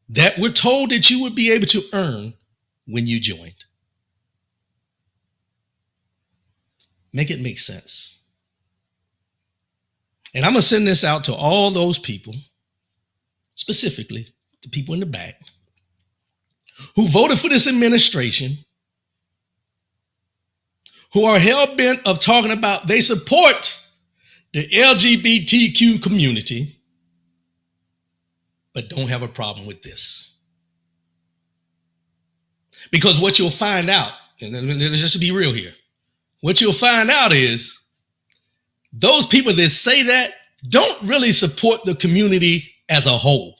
that we're told that you would be able to earn when you joined. Make it make sense. And I'm going to send this out to all those people, specifically the people in the back, who voted for this administration, who are hell-bent of talking about they support the LGBTQ community, but don't have a problem with this. Because what you'll find out, and let's just be real here, what you'll find out is those people that say that don't really support the community as a whole.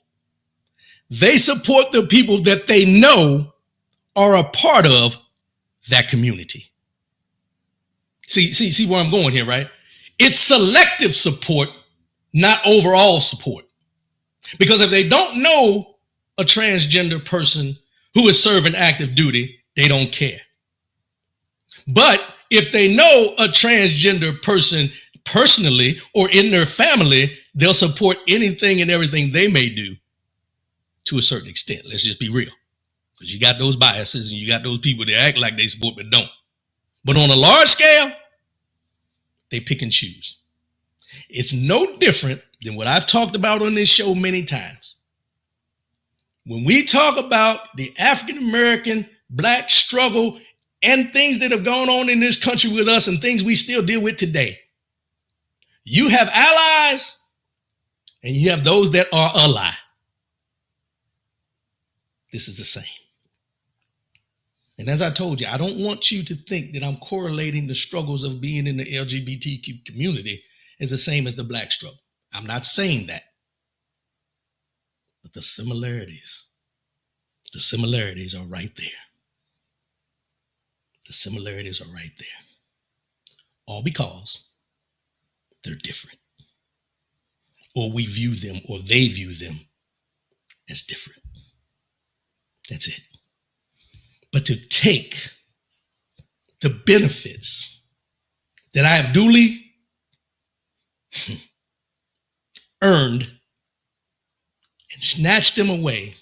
They support the people that they know are a part of that community. See where I'm going here, right? It's selective support, not overall support. Because if they don't know a transgender person who is serving active duty, they don't care. But if they know a transgender person personally or in their family, they'll support anything and everything they may do to a certain extent. Let's just be real. Because you got those biases and you got those people that act like they support but don't. But on a large scale, they pick and choose. It's no different than what I've talked about on this show many times. When we talk about the African-American Black struggle and things that have gone on in this country with us and things we still deal with today, you have allies and you have those that are ally. This is the same. And as I told you, I don't want you to think that I'm correlating the struggles of being in the LGBTQ community as the same as the Black struggle. I'm not saying that. But the similarities are right there. The similarities are right there. All because they're different. Or we view them, or they view them as different. That's it. But to take the benefits that I have duly earned and snatch them away,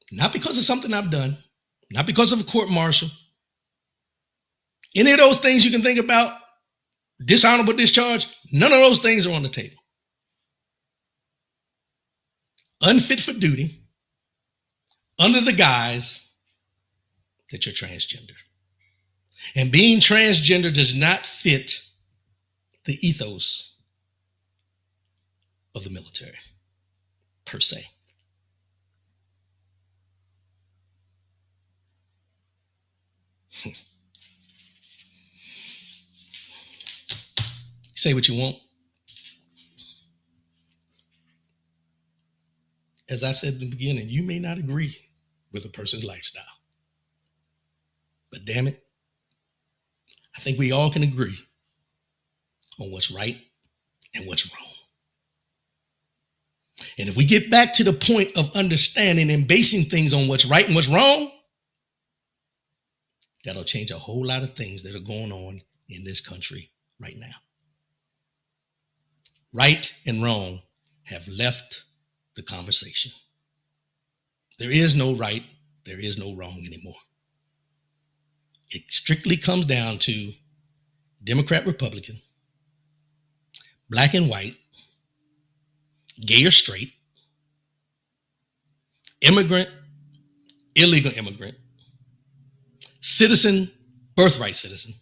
not because of something I've done, not because of a court martial, any of those things you can think about, dishonorable discharge, none of those things are on the table. Unfit for duty, under the guise that you're transgender. And being transgender does not fit the ethos of the military, per se. Say what you want. As I said in the beginning, you may not agree with a person's lifestyle. But damn it, I think we all can agree on what's right and what's wrong. And if we get back to the point of understanding and basing things on what's right and what's wrong, that'll change a whole lot of things that are going on in this country right now. Right and wrong have left the conversation. There is no right, there is no wrong anymore. It strictly comes down to Democrat, Republican, black and white, gay or straight, immigrant, illegal immigrant, citizen, birthright citizen.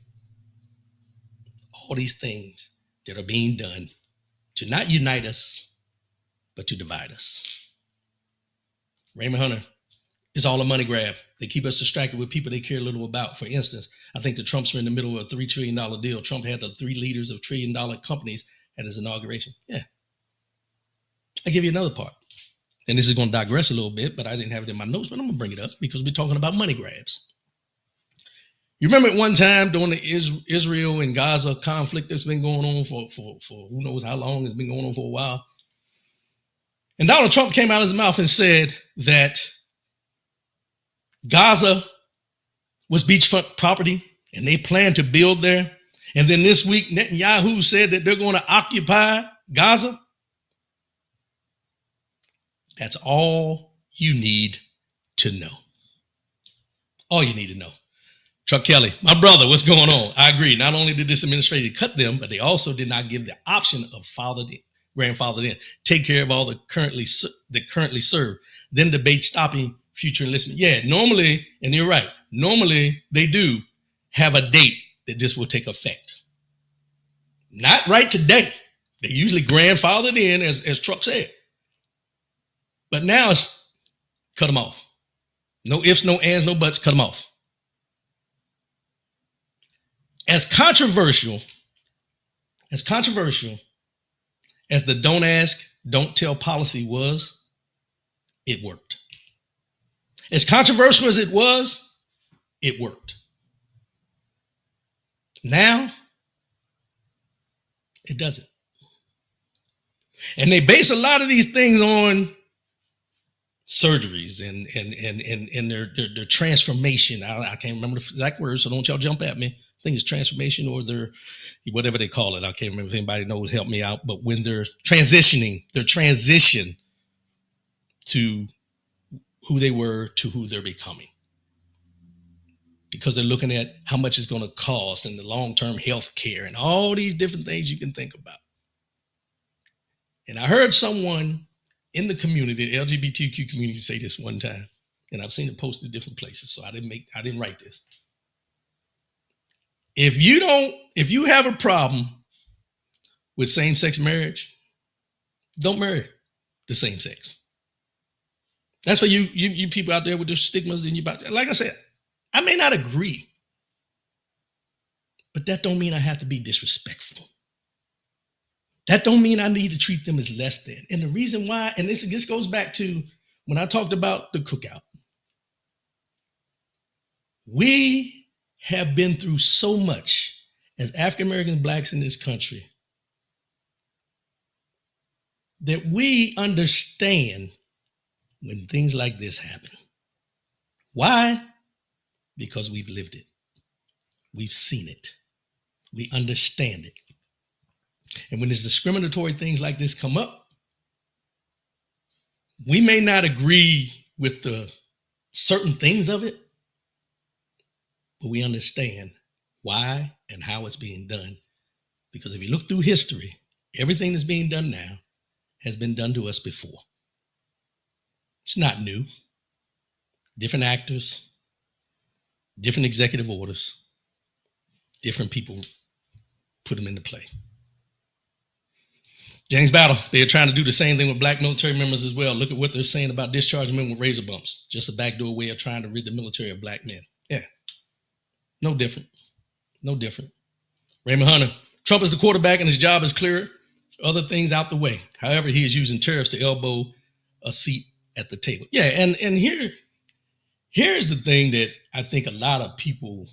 All these things that are being done to not unite us, but to divide us. Raymond Hunter, it's all a money grab. They keep us distracted with people they care little about. For instance, I think the Trumps are in the middle of a $3 trillion deal. Trump had the 3 leaders of $1 trillion companies at his inauguration. Yeah. I'll give you another part. And this is going to digress a little bit, but I didn't have it in my notes, but I'm going to bring it up because we're talking about money grabs. You remember at one time during the Israel and Gaza conflict that's been going on for who knows how long. It's been going on for a while. And Donald Trump came out of his mouth and said that Gaza was beachfront property and they plan to build there. And then this week, Netanyahu said that they're going to occupy Gaza. That's all you need to know. All you need to know. Chuck Kelly, my brother, what's going on? I agree. Not only did this administration cut them, but they also did not give the option of grandfathered in. Take care of all the currently serve. Then debate stopping future enlistment. Yeah, normally, and you're right, normally they do have a date that this will take effect. Not right today. They usually grandfathered in, as Truck said. But now it's cut them off. No ifs, no ands, no buts, cut them off. As controversial as the don't ask, don't tell policy was, it worked. As controversial as it was, it worked. Now, it doesn't. And they base a lot of these things on surgeries and their transformation. I can't remember the exact words, so don't y'all jump at me. I think it's transformation or their, whatever they call it. I can't remember if anybody knows, help me out. But when they're transitioning, their transition to who they were to who they're becoming. Because they're looking at how much it's going to cost and the long-term health care and all these different things you can think about. And I heard someone in the community, the LGBTQ community, say this one time, and I've seen it posted in different places, so I didn't write this. If you have a problem with same-sex marriage, don't marry the same sex. That's for you people out there with the stigmas and like I said, I may not agree, but that don't mean I have to be disrespectful. That don't mean I need to treat them as less than. And the reason why, and this goes back to when I talked about the cookout. We have been through so much as African American blacks in this country that we understand when things like this happen. Why? Because we've lived it. We've seen it. We understand it. And when there's discriminatory things like this come up, we may not agree with the certain things of it, but we understand why and how it's being done. Because if you look through history, everything that's being done now has been done to us before. It's not new. Different actors, different executive orders, different people put them into play. James Battle, they are trying to do the same thing with black military members as well. Look at what they're saying about discharging men with razor bumps. Just a backdoor way of trying to rid the military of black men. Yeah. No different. No different. Raymond Hunter, Trump is the quarterback and his job is clear. Other things out the way. However, he is using tariffs to elbow a seat at the table. Yeah, and here's the thing that I think a lot of people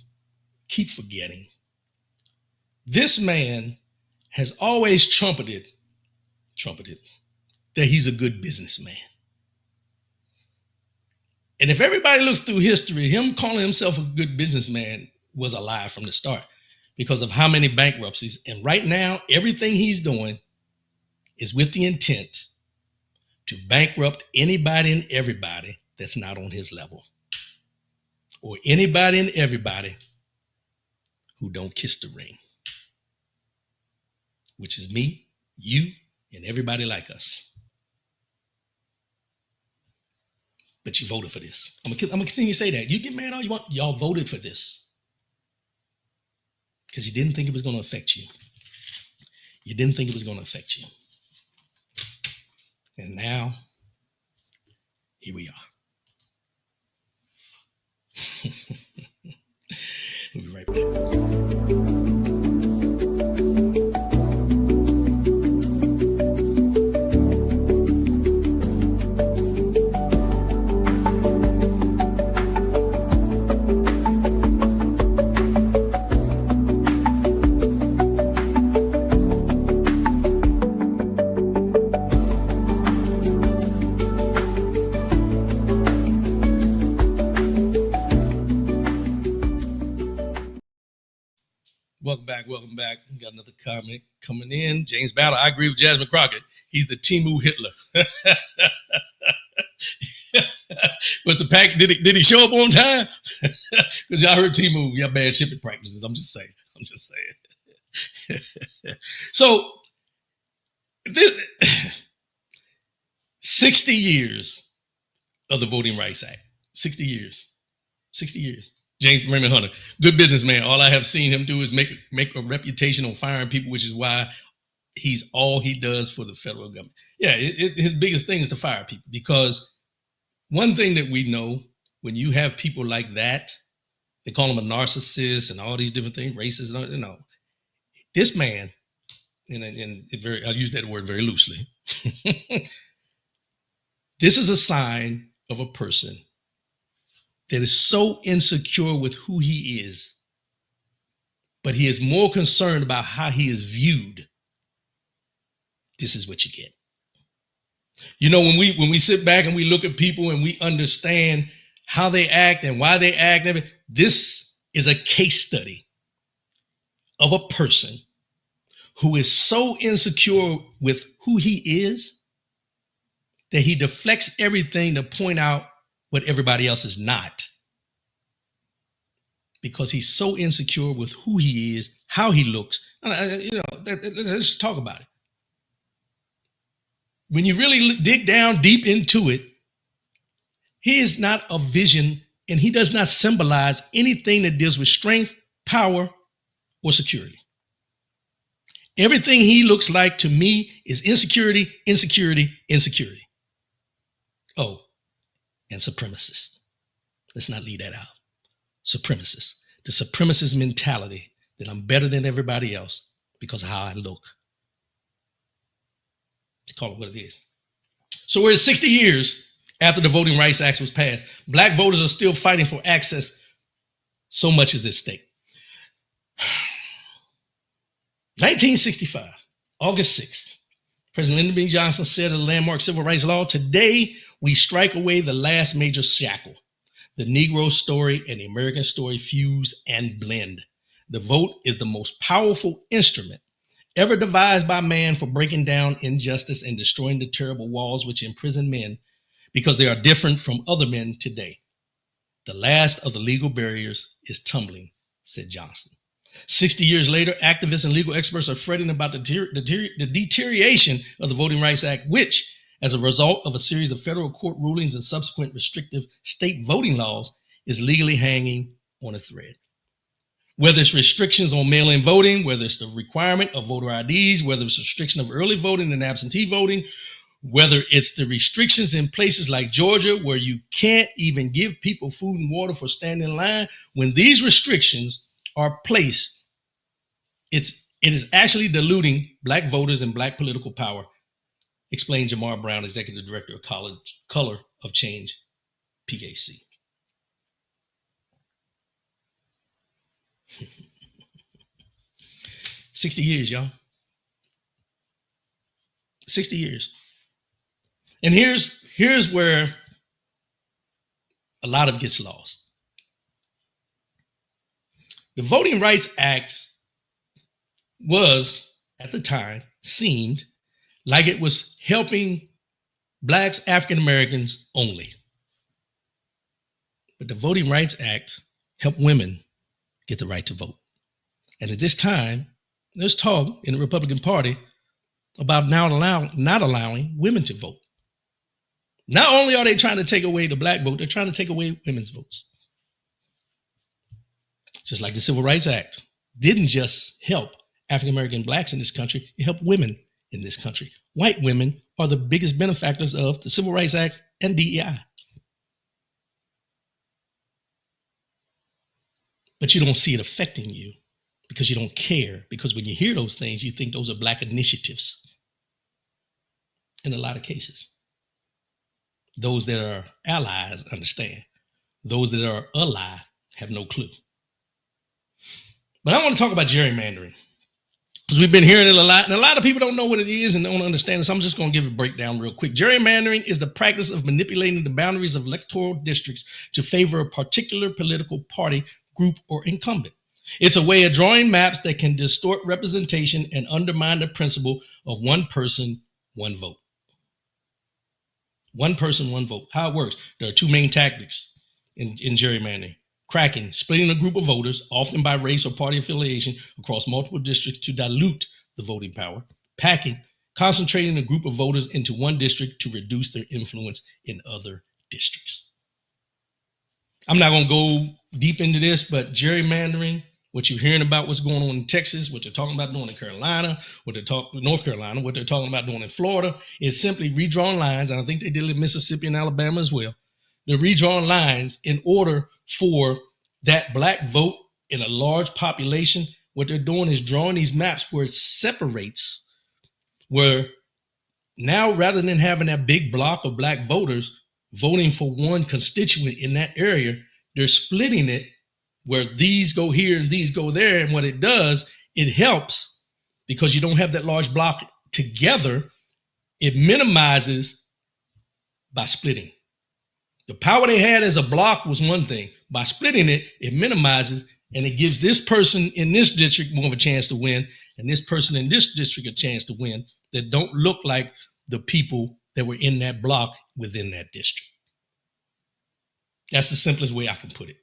keep forgetting. This man has always trumpeted that he's a good businessman. And if everybody looks through history, him calling himself a good businessman was a lie from the start because of how many bankruptcies. And right now, everything he's doing is with the intent to bankrupt anybody and everybody that's not on his level, or anybody and everybody who don't kiss the ring, which is me, you, and everybody like us. But you voted for this. I'm gonna continue to say that. You get mad all you want. Y'all voted for this because you didn't think it was going to affect you. You didn't think it was going to affect you. And now, here we are. We'll be right back. back. Welcome back. We got another comment coming in. James Battle. I agree with Jasmine Crockett. He's the Timu Hitler. Was the pack? Did he show up on time? Because y'all heard Timu. Y'all bad shipping practices. I'm just saying. So, 60 years of the Voting Rights Act. 60 years. 60 years. James Raymond Hunter, good businessman. All I have seen him do is make a reputation on firing people, which is why he's all he does for the federal government. Yeah, his biggest thing is to fire people, because one thing that we know, when you have people like that, they call him a narcissist and all these different things, racist, this man, and I use that word very loosely. This is a sign of a person that is so insecure with who he is, but he is more concerned about how he is viewed. This is what you get. When we sit back and we look at people and we understand how they act and why they act, this is a case study of a person who is so insecure with who he is that he deflects everything to point out what everybody else is not, because he's so insecure with who he is, how he looks. Let's talk about it. When you really dig down deep into it, he is not a vision, and he does not symbolize anything that deals with strength, power, or security. Everything he looks like to me is insecurity, insecurity, insecurity. Oh, and supremacist. Let's not leave that out. Supremacist. The supremacist mentality that I'm better than everybody else because of how I look. Let's call it what it is. So we're 60 years after the Voting Rights Act was passed. Black voters are still fighting for access. So much is at stake. 1965, August 6th. President Lyndon B. Johnson said of the landmark civil rights law, "Today we strike away the last major shackle. The Negro story and the American story fuse and blend. The vote is the most powerful instrument ever devised by man for breaking down injustice and destroying the terrible walls which imprison men because they are different from other men today. The last of the legal barriers is tumbling," said Johnson. 60 years later, activists and legal experts are fretting about the deterioration of the Voting Rights Act, which, as a result of a series of federal court rulings and subsequent restrictive state voting laws, is legally hanging on a thread. Whether it's restrictions on mail-in voting, whether it's the requirement of voter IDs, whether it's restriction of early voting and absentee voting, whether it's the restrictions in places like Georgia where you can't even give people food and water for standing in line, when these restrictions are placed, it is actually diluting Black voters and Black political power, explained Jamar Brown, Executive Director of Color of Change, PAC. $60 years, y'all. 60 years. And here's where a lot of it gets lost. The Voting Rights Act was, at the time, seemed like it was helping Blacks, African Americans only. But the Voting Rights Act helped women get the right to vote. And at this time, there's talk in the Republican Party about not allowing women to vote. Not only are they trying to take away the Black vote, they're trying to take away women's votes. Just like the Civil Rights Act didn't just help African American Blacks in this country, it helped women in this country. White women are the biggest benefactors of the Civil Rights Act and DEI. But you don't see it affecting you because you don't care. Because when you hear those things, you think those are Black initiatives. In a lot of cases. Those that are allies understand. Those that are ally have no clue. But I want to talk about gerrymandering, because we've been hearing it a lot, and a lot of people don't know what it is and don't understand it, so I'm just going to give a breakdown real quick. Gerrymandering is the practice of manipulating the boundaries of electoral districts to favor a particular political party, group, or incumbent. It's a way of drawing maps that can distort representation and undermine the principle of one person, one vote. One person, one vote. How it works. There are two main tactics in gerrymandering. Cracking, splitting a group of voters, often by race or party affiliation, across multiple districts to dilute the voting power. Packing, concentrating a group of voters into one district to reduce their influence in other districts. I'm not going to go deep into this, but gerrymandering, what you're hearing about what's going on in Texas, what they're talking about doing in Carolina, North Carolina, what they're talking about doing in Florida, is simply redrawn lines. And I think they did it in Mississippi and Alabama as well. They're redrawn lines in order for that black vote in a large population. What they're doing is drawing these maps where it separates, where now rather than having that big block of black voters voting for one constituent in that area, they're splitting it where these go here and these go there. And what it does, it helps because you don't have that large block together. It minimizes by splitting. The power they had as a block was one thing. By splitting it, it minimizes, and it gives this person in this district more of a chance to win, and this person in this district a chance to win that don't look like the people that were in that block within that district. That's the simplest way I can put it.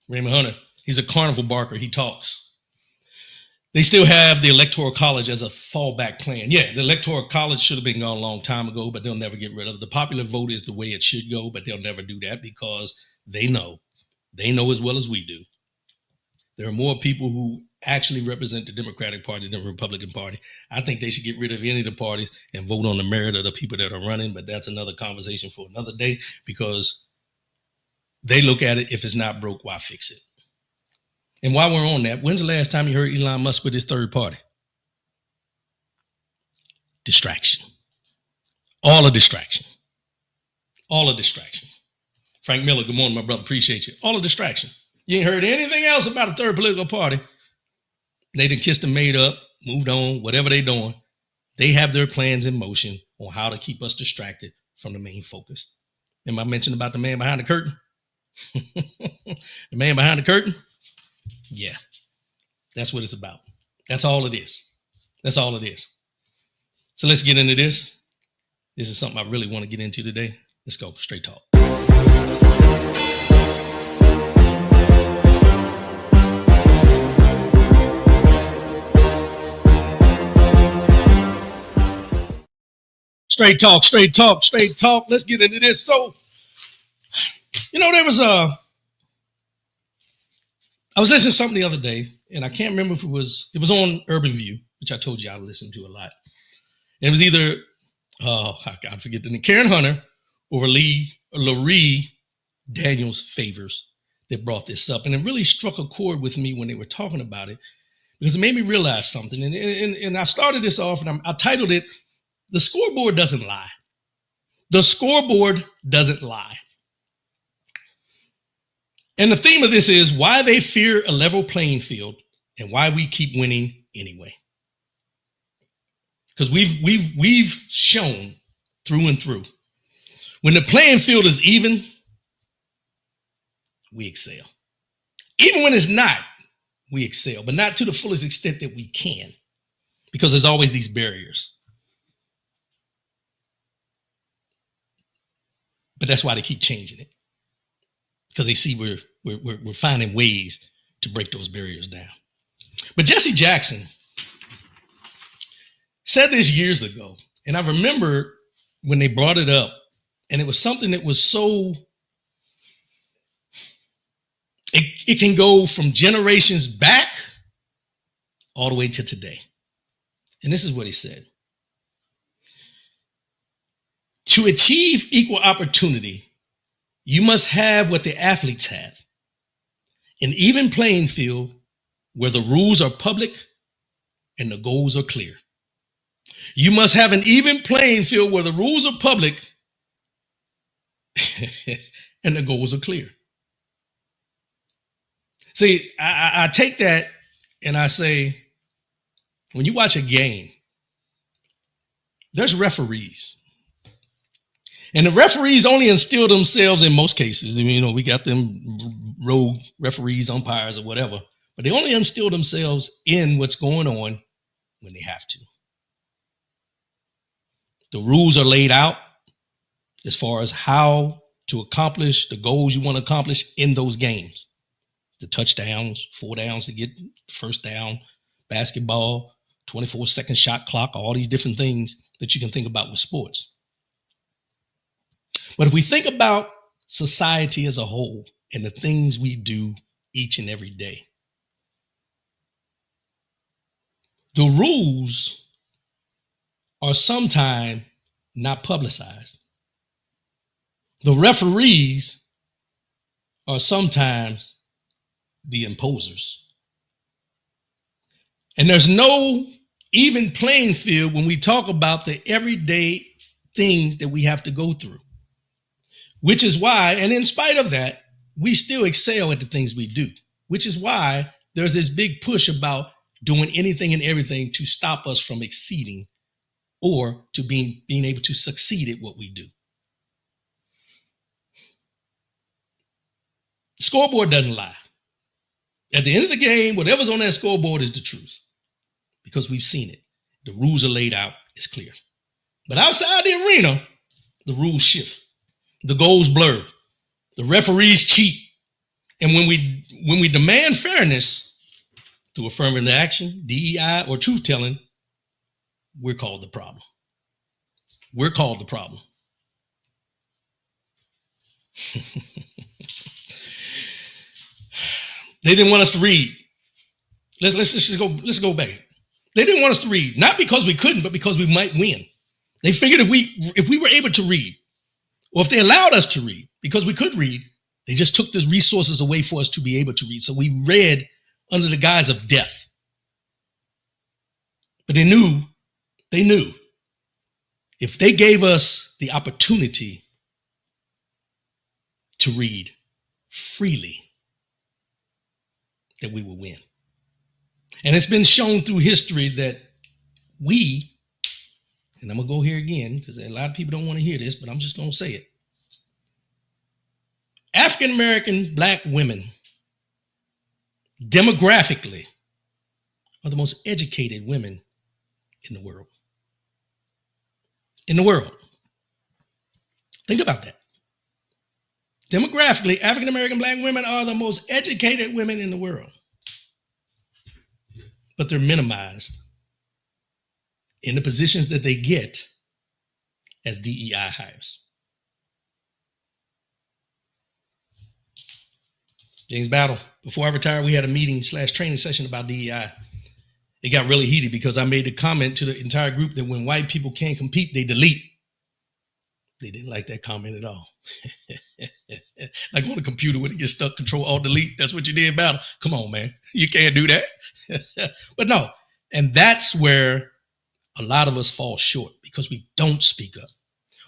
Raymond Hunter, he's a carnival barker. He talks. They still have the Electoral College as a fallback plan. Yeah, the Electoral College should have been gone a long time ago, but they'll never get rid of it. The popular vote is the way it should go, but they'll never do that because they know as well as we do. There are more people who actually represent the Democratic Party than the Republican Party. I think they should get rid of any of the parties and vote on the merit of the people that are running, but that's another conversation for another day because they look at it, if it's not broke, why fix it? And while we're on that, when's the last time you heard Elon Musk with his third party? Distraction. All a distraction. All a distraction. Frank Miller, good morning, my brother. Appreciate you. All a distraction. You ain't heard anything else about a third political party. They done kissed and made up, moved on, whatever they doing. They have their plans in motion on how to keep us distracted from the main focus. Remember I mentioned about the man behind the curtain? The man behind the curtain? Yeah, that's what it's about. That's all it is. That's all it is. So let's get into this. This is something I really want to get into today. Let's go. Straight talk. Straight talk, straight talk, straight talk. Let's get into this. So, I was listening to something the other day, and I can't remember if it was on Urban View, which I told you I listen to a lot. And it was either, I forget the name, Karen Hunter or Larry Daniels Favors that brought this up. And it really struck a chord with me when they were talking about it because it made me realize something. And I started this off and I titled it, The Scoreboard Doesn't Lie. The scoreboard doesn't lie. And the theme of this is why they fear a level playing field and why we keep winning anyway. Because we've shown through and through, when the playing field is even, we excel. Even when it's not, we excel, but not to the fullest extent that we can, because there's always these barriers. But that's why they keep changing it. Because they see we're finding ways to break those barriers down. But Jesse Jackson said this years ago, and I remember when they brought it up, and it was something that was so, it can go from generations back all the way to today. And this is what he said. To achieve equal opportunity, you must have what the athletes have, an even playing field where the rules are public and the goals are clear. You must have an even playing field where the rules are public and the goals are clear. See, I take that and I say, when you watch a game, there's referees. And the referees only instill themselves in most cases. You know, we got them rogue referees, umpires, or whatever, but they only instill themselves in what's going on when they have to. The rules are laid out as far as how to accomplish the goals you want to accomplish in those games. The touchdowns, 4 downs to get first down, basketball, 24-second shot clock, all these different things that you can think about with sports. But if we think about society as a whole and the things we do each and every day, the rules are sometimes not publicized. The referees are sometimes the imposers. And there's no even playing field when we talk about the everyday things that we have to go through. Which is why, and in spite of that, we still excel at the things we do, which is why there's this big push about doing anything and everything to stop us from exceeding or to being able to succeed at what we do. The scoreboard doesn't lie. At the end of the game, whatever's on that scoreboard is the truth because we've seen it. The rules are laid out. It's clear. But outside the arena, the rules shift. The goals blur. The referees cheat. And when we demand fairness through affirmative action, DEI, or truth-telling, we're called the problem. We're called the problem. They didn't want us to read. Let's go back. They didn't want us to read, not because we couldn't, but because we might win. They figured if we were able to read, or if they allowed us to read, because we could read, they just took the resources away for us to be able to read. So we read under the guise of death. But they knew if they gave us the opportunity to read freely, that we will win. And it's been shown through history that we, and I'm going to go here again because a lot of people don't want to hear this, but I'm just going to say it. African-American Black women, demographically, are the most educated women in the world. In the world. Think about that. Demographically, African-American Black women are the most educated women in the world. But they're minimized in the positions that they get as DEI hires. James Battle, before I retired, we had a meeting / training session about DEI. It got really heated because I made a comment to the entire group that when white people can't compete, they delete. They didn't like that comment at all. Like on a computer when it gets stuck, Control Alt Delete. That's what you did, Battle. Come on, man. You can't do that. But no. And that's where a lot of us fall short because we don't speak up.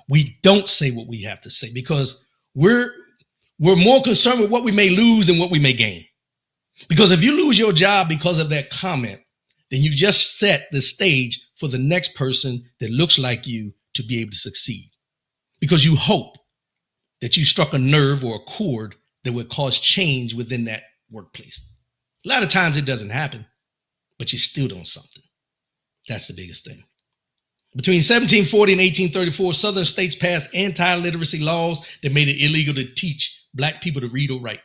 We don't say what we have to say because we're more concerned with what we may lose than what we may gain. Because if you lose your job because of that comment, then you've just set the stage for the next person that looks like you to be able to succeed. Because you hope that you struck a nerve or a chord that would cause change within that workplace. A lot of times it doesn't happen, but you're still doing something. That's the biggest thing. Between 1740 and 1834, Southern states passed anti-literacy laws that made it illegal to teach Black people to read or write.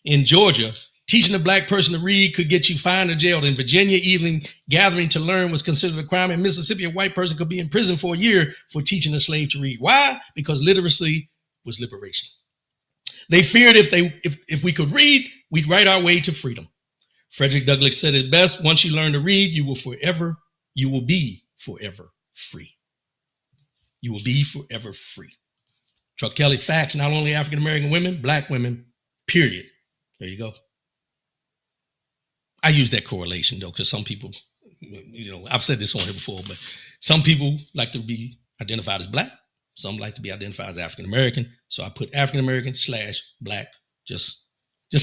In Georgia, teaching a Black person to read could get you fined or jailed. In Virginia, even gathering to learn was considered a crime. In Mississippi, a white person could be in prison for a year for teaching a slave to read. Why? Because literacy was liberation. They feared if we could read, we'd write our way to freedom. Frederick Douglass said it best: once you learn to read, you will be forever free. You will be forever free. Chuck Kelly, facts, not only African-American women, Black women, period. There you go. I use that correlation though, because some people, I've said this on here before, but some people like to be identified as Black. Some like to be identified as African-American. So I put African-American / Black. Just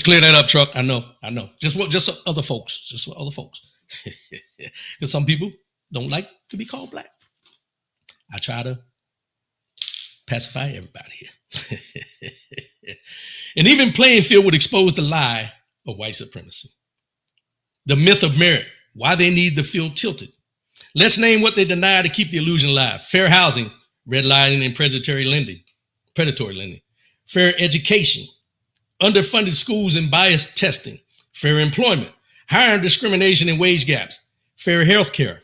clear that up, Truck. I know. Just other folks. Because some people don't like to be called Black. I try to pacify everybody here. An even playing field would expose the lie of white supremacy. The myth of merit, why they need the field tilted. Let's name what they deny to keep the illusion alive. Fair housing, redlining and predatory lending. Fair education, underfunded schools and biased testing. Fair employment, hiring discrimination and wage gaps. Fair health care,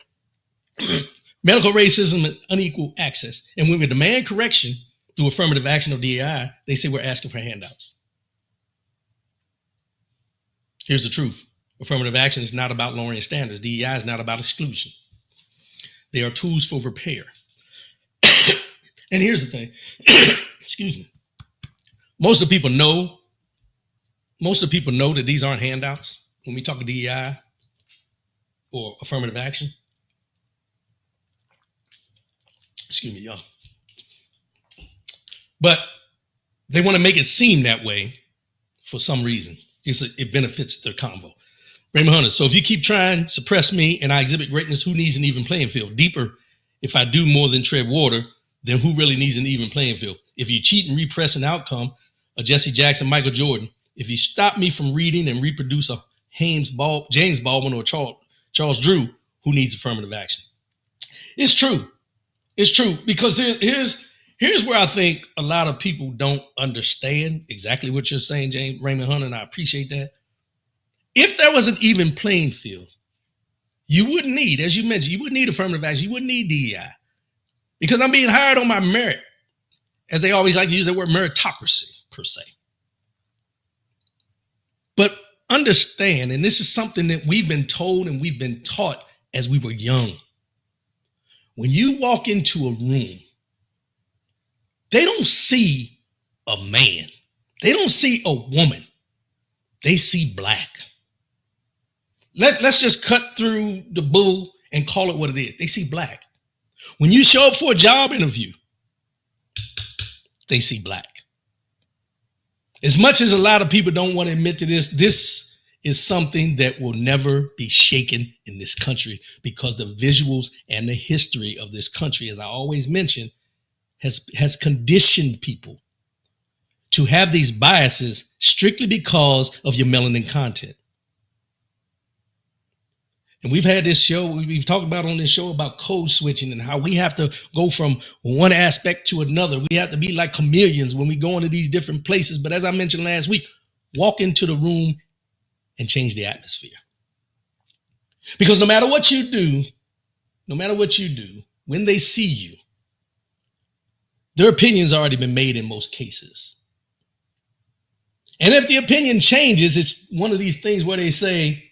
medical racism and unequal access. And when we demand correction through affirmative action of DEI, they say we're asking for handouts. Here's the truth. Affirmative action is not about lowering standards. DEI is not about exclusion. They are tools for repair. And here's the thing. Excuse me. Most of the people know that these aren't handouts when we talk of DEI or affirmative action. Excuse me, y'all. But they want to make it seem that way for some reason. It benefits their convo. Raymond Hunter, so if you keep trying to suppress me and I exhibit greatness, who needs an even playing field? Deeper, if I do more than tread water, then who really needs an even playing field? If you cheat and repress an outcome, a Jesse Jackson, Michael Jordan, if you stop me from reading and reproduce a James Baldwin or Charles Drew, who needs affirmative action? It's true. It's true, because here's where I think a lot of people don't understand exactly what you're saying, Raymond Hunter, and I appreciate that. If there was an even playing field, you wouldn't need, as you mentioned, you wouldn't need affirmative action. You wouldn't need DEI, because I'm being hired on my merit, as they always like to use the word meritocracy, per se. But understand, and this is something that we've been told and we've been taught as we were young. When you walk into a room, they don't see a man. They don't see a woman. They see black. Let's just cut through the bull and call it what it is. They see black. When you show up for a job interview, they see black. As much as a lot of people don't want to admit to this, this is something that will never be shaken in this country, because the visuals and the history of this country, as I always mention, has conditioned people to have these biases strictly because of your melanin content. And we've had this show, we've talked about on this show about code switching and how we have to go from one aspect to another. We have to be like chameleons when we go into these different places. But as I mentioned last week, walk into the room and change the atmosphere. Because no matter what you do, when they see you, their opinion's already been made in most cases. And if the opinion changes, it's one of these things where they say,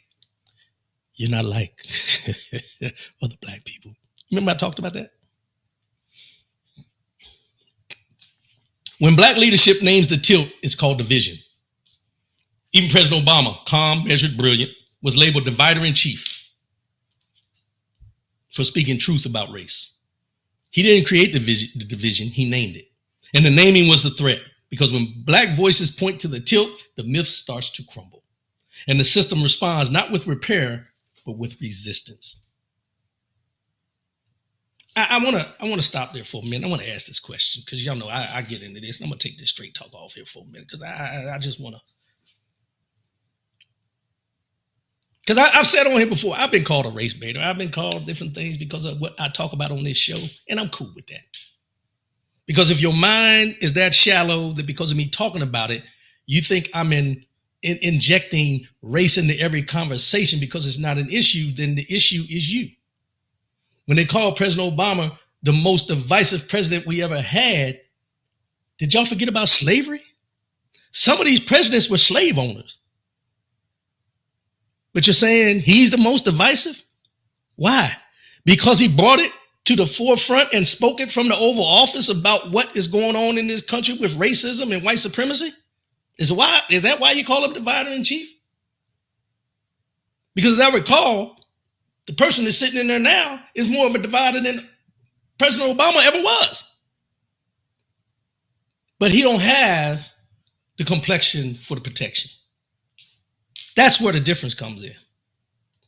you're not like other black people. Remember I talked about that? When black leadership names the tilt, it's called division. Even President Obama, calm, measured, brilliant, was labeled divider in chief for speaking truth about race. He didn't create the division, he named it. And the naming was the threat, because when black voices point to the tilt, the myth starts to crumble. And the system responds not with repair, but with resistance. I want to stop there for a minute. I want to ask this question, because y'all know I get into this, and I'm going to take this straight talk off here for a minute, because I just want to. Because I've said on here before, I've been called a race baiter. I've been called different things because of what I talk about on this show, and I'm cool with that. Because if your mind is that shallow that because of me talking about it, you think I'm injecting race into every conversation because it's not an issue, then the issue is you. When they called President Obama the most divisive president we ever had, did y'all forget about slavery? Some of these presidents were slave owners. But you're saying he's the most divisive? Why? Because he brought it to the forefront and spoke it from the Oval Office about what is going on in this country with racism and white supremacy? Is that why you call him divider in chief? Because as I recall, the person that's sitting in there now is more of a divider than President Obama ever was. But he don't have the complexion for the protection. That's where the difference comes in.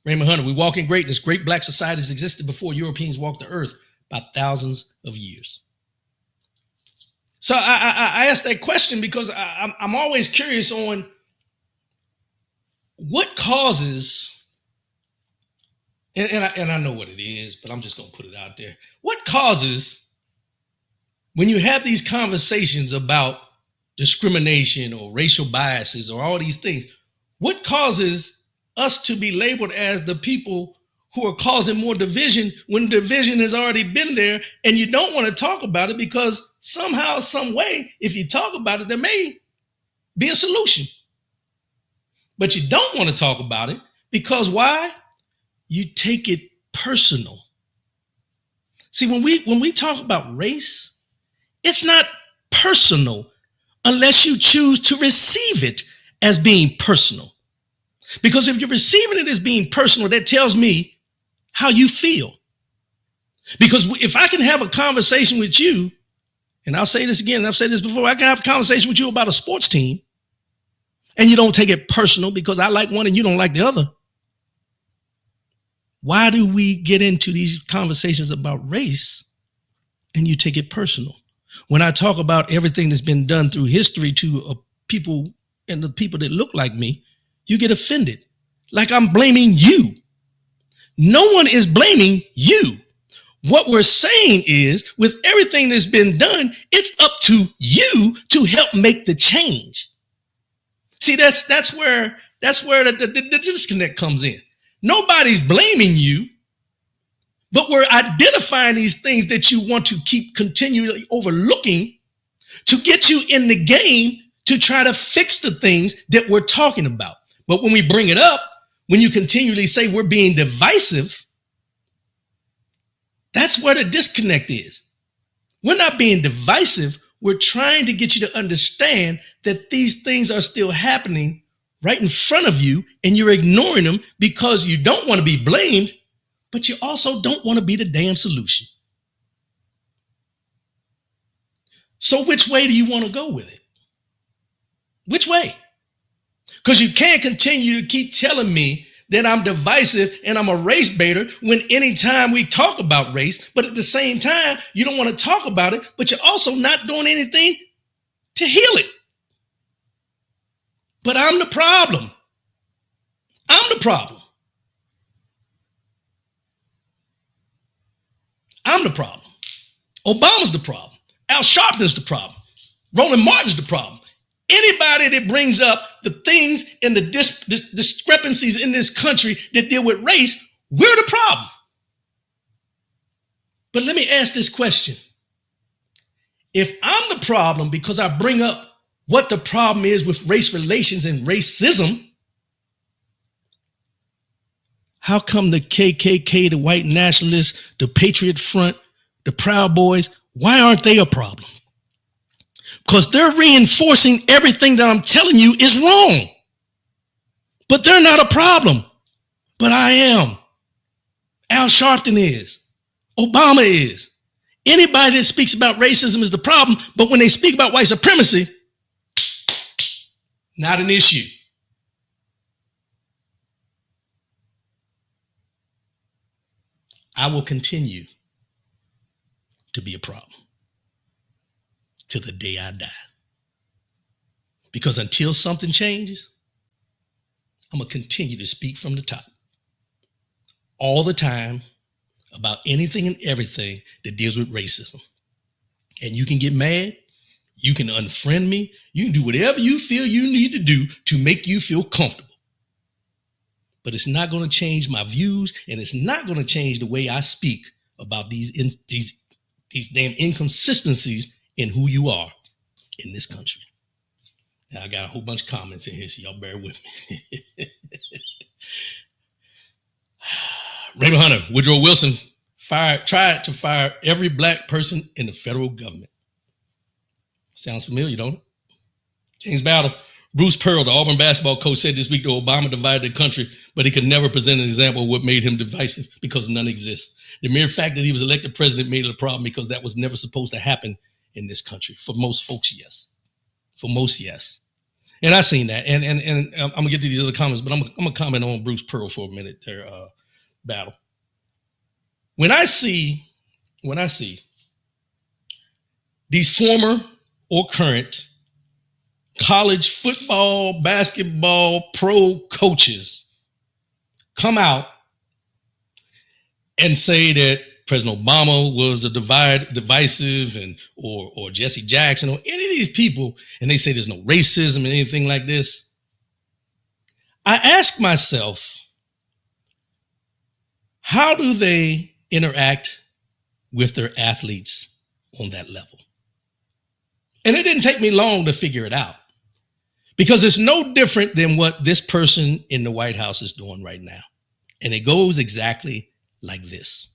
Raymond Hunter, we walk in greatness. Great black societies existed before Europeans walked the earth by thousands of years. So I asked that question because I'm always curious on what causes, and I know what it is, but I'm just going to put it out there. What causes, when you have these conversations about discrimination or racial biases or all these things, what causes us to be labeled as the people who are causing more division when division has already been there, and you don't want to talk about it because somehow, some way, if you talk about it, there may be a solution. But you don't want to talk about it because why? You take it personal. See, when we talk about race, it's not personal unless you choose to receive it as being personal. Because if you're receiving it as being personal, that tells me how you feel. Because if I can have a conversation with you, and I'll say this again, I've said this before, I can have a conversation with you about a sports team, and you don't take it personal because I like one and you don't like the other. Why do we get into these conversations about race and you take it personal? When I talk about everything that's been done through history to people and the people that look like me, you get offended. Like I'm blaming you. No one is blaming you. What we're saying is, with everything that's been done, it's up to you to help make the change. See, that's where the disconnect comes in. Nobody's blaming you, but we're identifying these things that you want to keep continually overlooking to get you in the game to try to fix the things that we're talking about. But when we bring it up, when you continually say we're being divisive, that's where the disconnect is. We're not being divisive. We're trying to get you to understand that these things are still happening right in front of you, and you're ignoring them because you don't want to be blamed, but you also don't want to be the damn solution. So which way do you want to go with it? Which way? Because you can't continue to keep telling me that I'm divisive and I'm a race baiter when anytime we talk about race, but at the same time, you don't want to talk about it, but you're also not doing anything to heal it. But I'm the problem. I'm the problem. I'm the problem. Obama's the problem. Al Sharpton's the problem. Roland Martin's the problem. Anybody that brings up the things and the discrepancies in this country that deal with race, we're the problem. But let me ask this question. If I'm the problem because I bring up what the problem is with race relations and racism, how come the KKK, the white nationalists, the Patriot Front, the Proud Boys, why aren't they a problem? Because they're reinforcing everything that I'm telling you is wrong. But they're not a problem. But I am. Al Sharpton is. Obama is. Anybody that speaks about racism is the problem, but when they speak about white supremacy, not an issue. I will continue to be a problem till the day I die. Because until something changes, I'm going to continue to speak from the top all the time about anything and everything that deals with racism. And you can get mad. You can unfriend me. You can do whatever you feel you need to do to make you feel comfortable. But it's not going to change my views, and it's not going to change the way I speak about these damn inconsistencies in who you are in this country. Now, I got a whole bunch of comments in here, so y'all bear with me. Raymond Hunter, Woodrow Wilson tried to fire every black person in the federal government. Sounds familiar, don't it? James Battle, Bruce Pearl, the Auburn basketball coach, said this week that Obama divided the country, but he could never present an example of what made him divisive because none exists. The mere fact that he was elected president made it a problem because that was never supposed to happen in this country. For most folks, yes. For most, yes. And I've seen that. And I'm going to get to these other comments, but I'm going to comment on Bruce Pearl for a minute there, Battle. When I see these former or current college football, basketball, pro coaches come out and say that President Obama was a divisive or Jesse Jackson or any of these people, and they say there's no racism and anything like this, I ask myself, how do they interact with their athletes on that level? And it didn't take me long to figure it out, because it's no different than what this person in the White House is doing right now. And it goes exactly like this.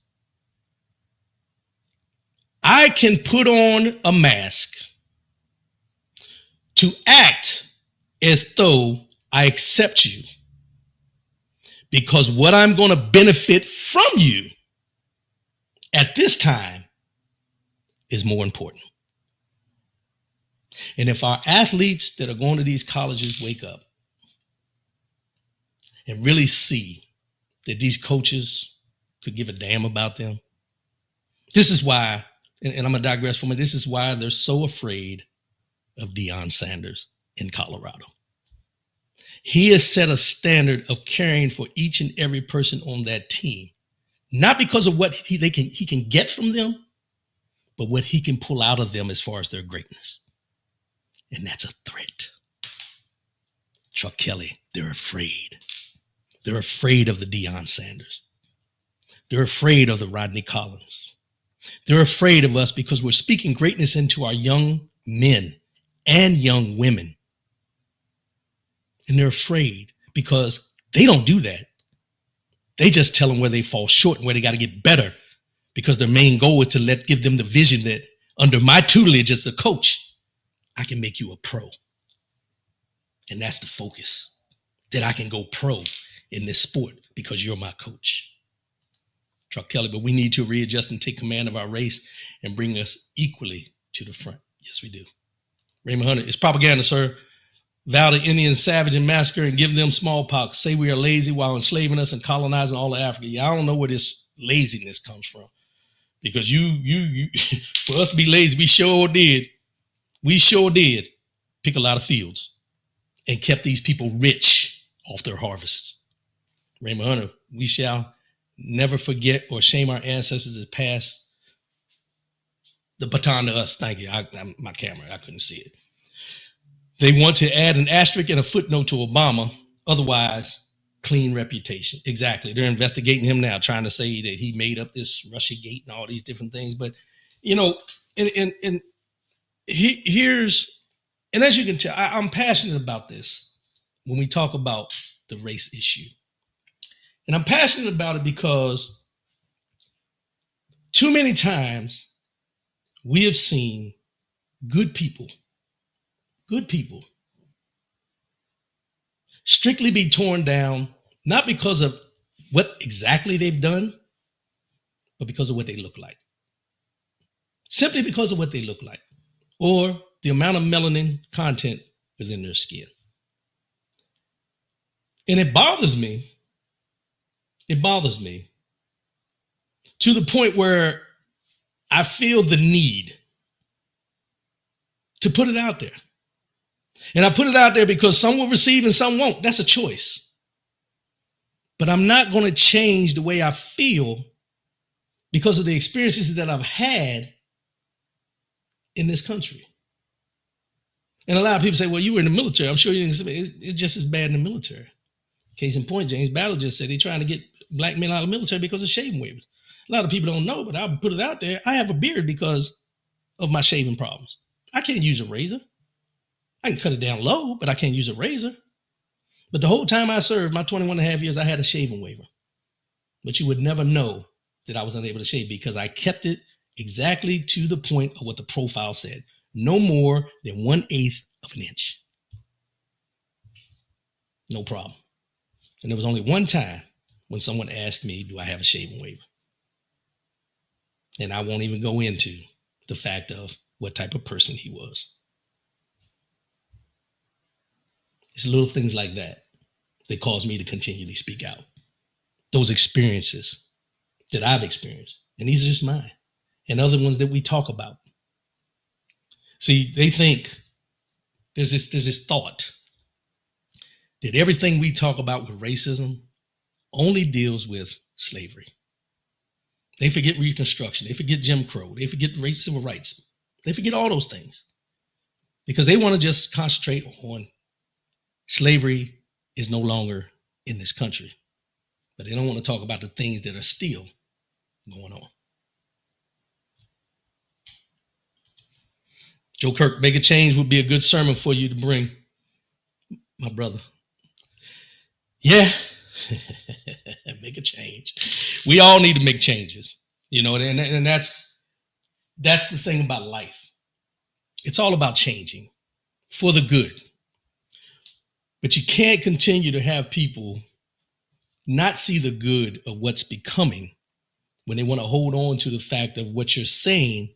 I can put on a mask to act as though I accept you, because what I'm going to benefit from you at this time is more important. And if our athletes that are going to these colleges wake up and really see that these coaches could give a damn about them, this is why, and I'm going to digress from it, this is why they're so afraid of Deion Sanders in Colorado. He has set a standard of caring for each and every person on that team, not because of what he can get from them, but what he can pull out of them as far as their greatness. And that's a threat. Chuck Kelly, they're afraid. They're afraid of the Deion Sanders. They're afraid of the Rodney Collins. They're afraid of us because we're speaking greatness into our young men and young women. And they're afraid because they don't do that. They just tell them where they fall short and where they got to get better, because their main goal is to give them the vision that under my tutelage as a coach, I can make you a pro. And that's the focus, that I can go pro in this sport because you're my coach. Chuck Kelly, but we need to readjust and take command of our race and bring us equally to the front. Yes, we do. Raymond Hunter, it's propaganda, sir. Vow the Indian savage and massacre and give them smallpox. Say we are lazy while enslaving us and colonizing all of Africa. Yeah, I don't know where this laziness comes from, because you for us to be lazy, we sure did pick a lot of fields and kept these people rich off their harvests. Raymond Hunter, we shall never forget or shame our ancestors that passed the baton to us. Thank you. My camera, I couldn't see it. They want to add an asterisk and a footnote to Obama. Otherwise, clean reputation. Exactly. They're investigating him now, trying to say that he made up this Russiagate and all these different things. But, you know, and here's, and as you can tell, I'm passionate about this when we talk about the race issue. And I'm passionate about it because too many times we have seen good people strictly be torn down, not because of what exactly they've done, but because of what they look like. Simply because of what they look like, or the amount of melanin content within their skin. And it bothers me to the point where I feel the need to put it out there. And I put it out there because some will receive and some won't. That's a choice. But I'm not going to change the way I feel because of the experiences that I've had in this country. And a lot of people say, well, you were in the military. I'm sure you didn't. It's just as bad in the military. Case in point, James Battle just said they're trying to get black men out of the military because of shaving waivers. A lot of people don't know, but I'll put it out there. I have a beard because of my shaving problems. I can't use a razor. I can cut it down low, but I can't use a razor. But the whole time I served, my 21 and a half years, I had a shaving waiver. But you would never know that I was unable to shave because I kept it exactly to the point of what the profile said. No more than 1/8 of an inch. No problem. And there was only one time when someone asked me, do I have a shaving waiver? And I won't even go into the fact of what type of person he was. It's little things like that that cause me to continually speak out. Those experiences that I've experienced, and these are just mine, and other ones that we talk about. See, they think there's this thought that everything we talk about with racism only deals with slavery. They forget Reconstruction. They forget Jim Crow. They forget civil rights. They forget all those things because they want to just concentrate on slavery is no longer in this country. But they don't want to talk about the things that are still going on. Joe Kirk, Make a Change would be a good sermon for you to bring, my brother. Yeah, make a change. We all need to make changes, and that's the thing about life. It's all about changing for the good. But you can't continue to have people not see the good of what's becoming when they want to hold on to the fact of what you're saying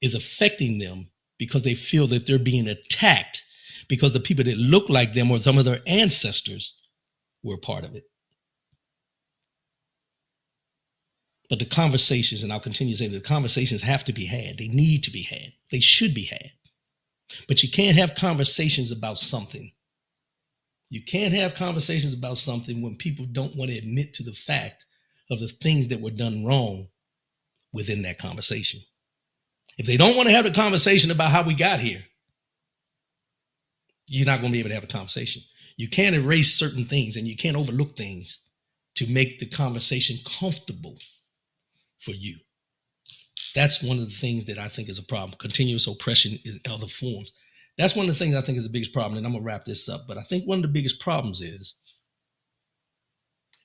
is affecting them because they feel that they're being attacked because the people that look like them or some of their ancestors were a part of it. But the conversations, and I'll continue to say, the conversations have to be had. They need to be had. They should be had. But you can't have conversations about something. You can't have conversations about something when people don't want to admit to the fact of the things that were done wrong within that conversation. If they don't want to have a conversation about how we got here, you're not going to be able to have a conversation. You can't erase certain things and you can't overlook things to make the conversation comfortable for you. That's one of the things that I think is a problem. Continuous oppression in other forms. That's one of the things I think is the biggest problem, and I'm going to wrap this up. But I think one of the biggest problems is,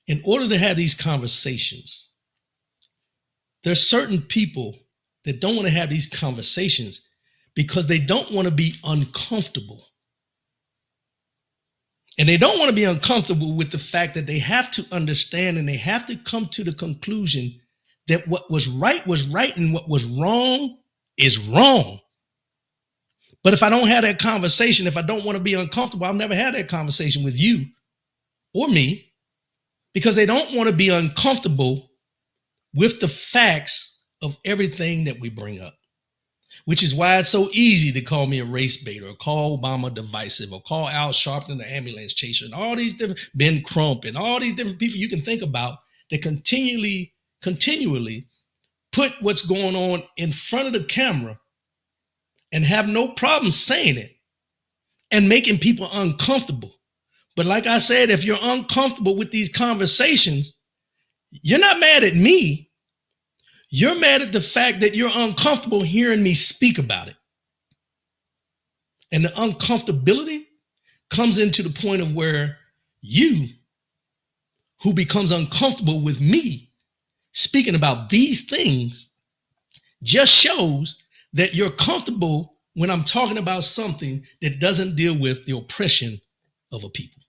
in order to have these conversations, there's certain people that don't want to have these conversations because they don't want to be uncomfortable. And they don't want to be uncomfortable with the fact that they have to understand and they have to come to the conclusion that what was right and what was wrong is wrong. But if I don't have that conversation, if I don't want to be uncomfortable, I'll never have that conversation with you or me because they don't want to be uncomfortable with the facts of everything that we bring up, which is why it's so easy to call me a race baiter or call Obama divisive or call Al Sharpton the ambulance chaser and all these different Ben Crump and all these different people you can think about that continually put what's going on in front of the camera and have no problem saying it and making people uncomfortable. But like I said, if you're uncomfortable with these conversations, you're not mad at me. You're mad at the fact that you're uncomfortable hearing me speak about it. And the uncomfortability comes into the point of where you, who becomes uncomfortable with me speaking about these things, just shows that you're comfortable when I'm talking about something that doesn't deal with the oppression of a people.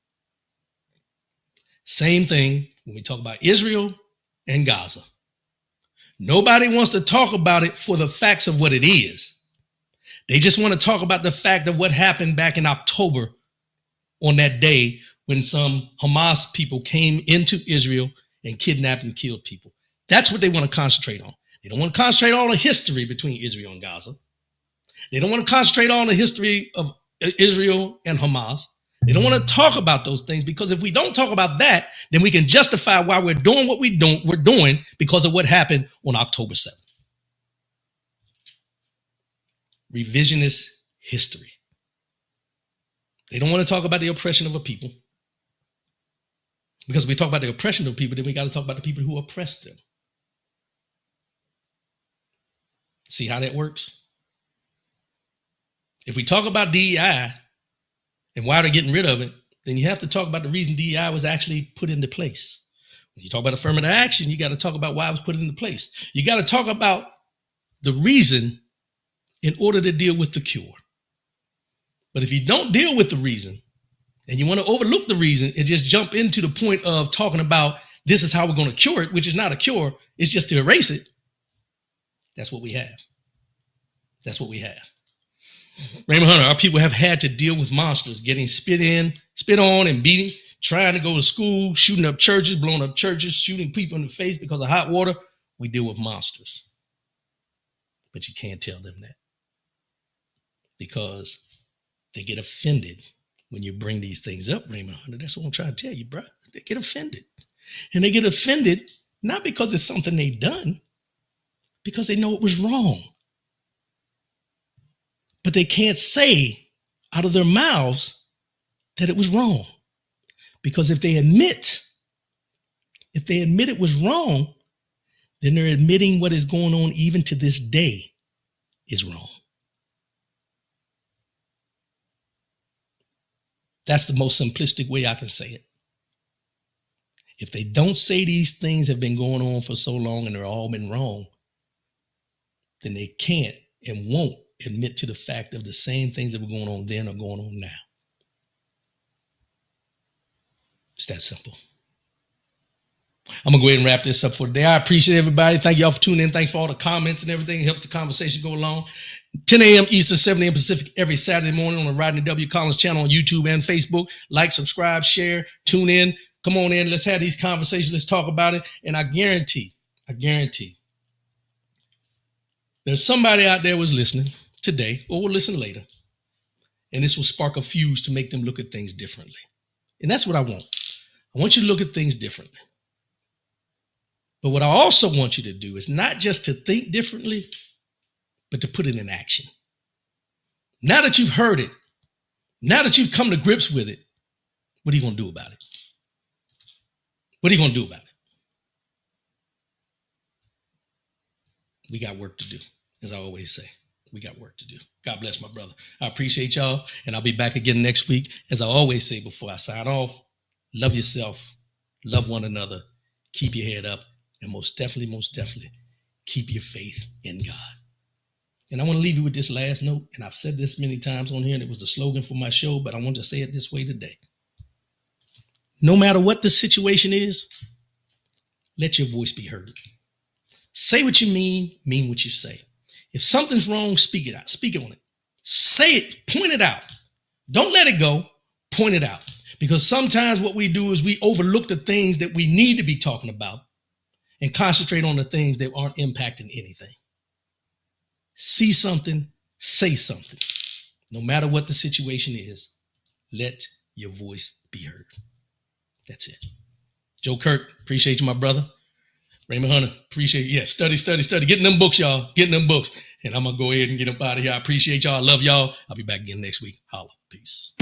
Same thing when we talk about Israel and Gaza. Nobody wants to talk about it for the facts of what it is. They just want to talk about the fact of what happened back in October on that day when some Hamas people came into Israel and kidnapped and killed people. That's what they want to concentrate on. They don't want to concentrate on the history between Israel and Gaza. They don't want to concentrate on the history of Israel and Hamas. They don't want to talk about those things because if we don't talk about that, then we can justify why we're doing what we're doing because of what happened on October 7th. Revisionist history. They don't want to talk about the oppression of a people because if we talk about the oppression of people, then we got to talk about the people who oppressed them. See how that works? If we talk about DEI and why they're getting rid of it, then you have to talk about the reason DEI was actually put into place. When you talk about affirmative action, you got to talk about why it was put into place. You got to talk about the reason in order to deal with the cure. But if you don't deal with the reason and you want to overlook the reason and just jump into the point of talking about this is how we're going to cure it, which is not a cure, it's just to erase it. That's what we have. That's what we have. Raymond Hunter, our people have had to deal with monsters, getting spit on and beating, trying to go to school, shooting up churches, blowing up churches, shooting people in the face because of hot water. We deal with monsters. But you can't tell them that. because they get offended when you bring these things up, Raymond Hunter. That's what I'm trying to tell you, bro. They get offended. And they get offended not because it's something they done, because they know it was wrong. But they can't say out of their mouths that it was wrong. Because if they admit it was wrong, then they're admitting what is going on even to this day is wrong. That's the most simplistic way I can say it. If they don't say these things have been going on for so long and they're all been wrong, then they can't and won't admit to the fact of the same things that were going on then are going on now. It's that simple. I'm going to go ahead and wrap this up for today. I appreciate everybody. Thank y'all for tuning in. Thanks for all the comments and everything. It helps the conversation go along. 10 a.m. Eastern, 7 a.m. Pacific every Saturday morning on the Rodney W. Collins channel on YouTube and Facebook. Like, subscribe, share, tune in. Come on in. Let's have these conversations. Let's talk about it. And I guarantee, there's somebody out there was listening today or will listen later. And this will spark a fuse to make them look at things differently. And that's what I want. I want you to look at things differently. But what I also want you to do is not just to think differently, but to put it in action. Now that you've heard it, now that you've come to grips with it, what are you going to do about it? What are you going to do about it? We got work to do, as I always say. We got work to do. God bless my brother. I appreciate y'all, and I'll be back again next week. As I always say before I sign off, love yourself, love one another, keep your head up, and most definitely, keep your faith in God. And I want to leave you with this last note, and I've said this many times on here, and it was the slogan for my show, but I want to say it this way today. No matter what the situation is, let your voice be heard. Say what you mean what you say. If something's wrong, speak it out. Speak on it. Say it. Point it out. Don't let it go. Point it out. Because sometimes what we do is we overlook the things that we need to be talking about and concentrate on the things that aren't impacting anything. See something, say something. No matter what the situation is, let your voice be heard. That's it. Joe Kirk, appreciate you, my brother. Raymond Hunter, appreciate you. Yeah, study. Getting them books, y'all. Getting them books. And I'm going to go ahead and get up out of here. I appreciate y'all. I love y'all. I'll be back again next week. Holla. Peace.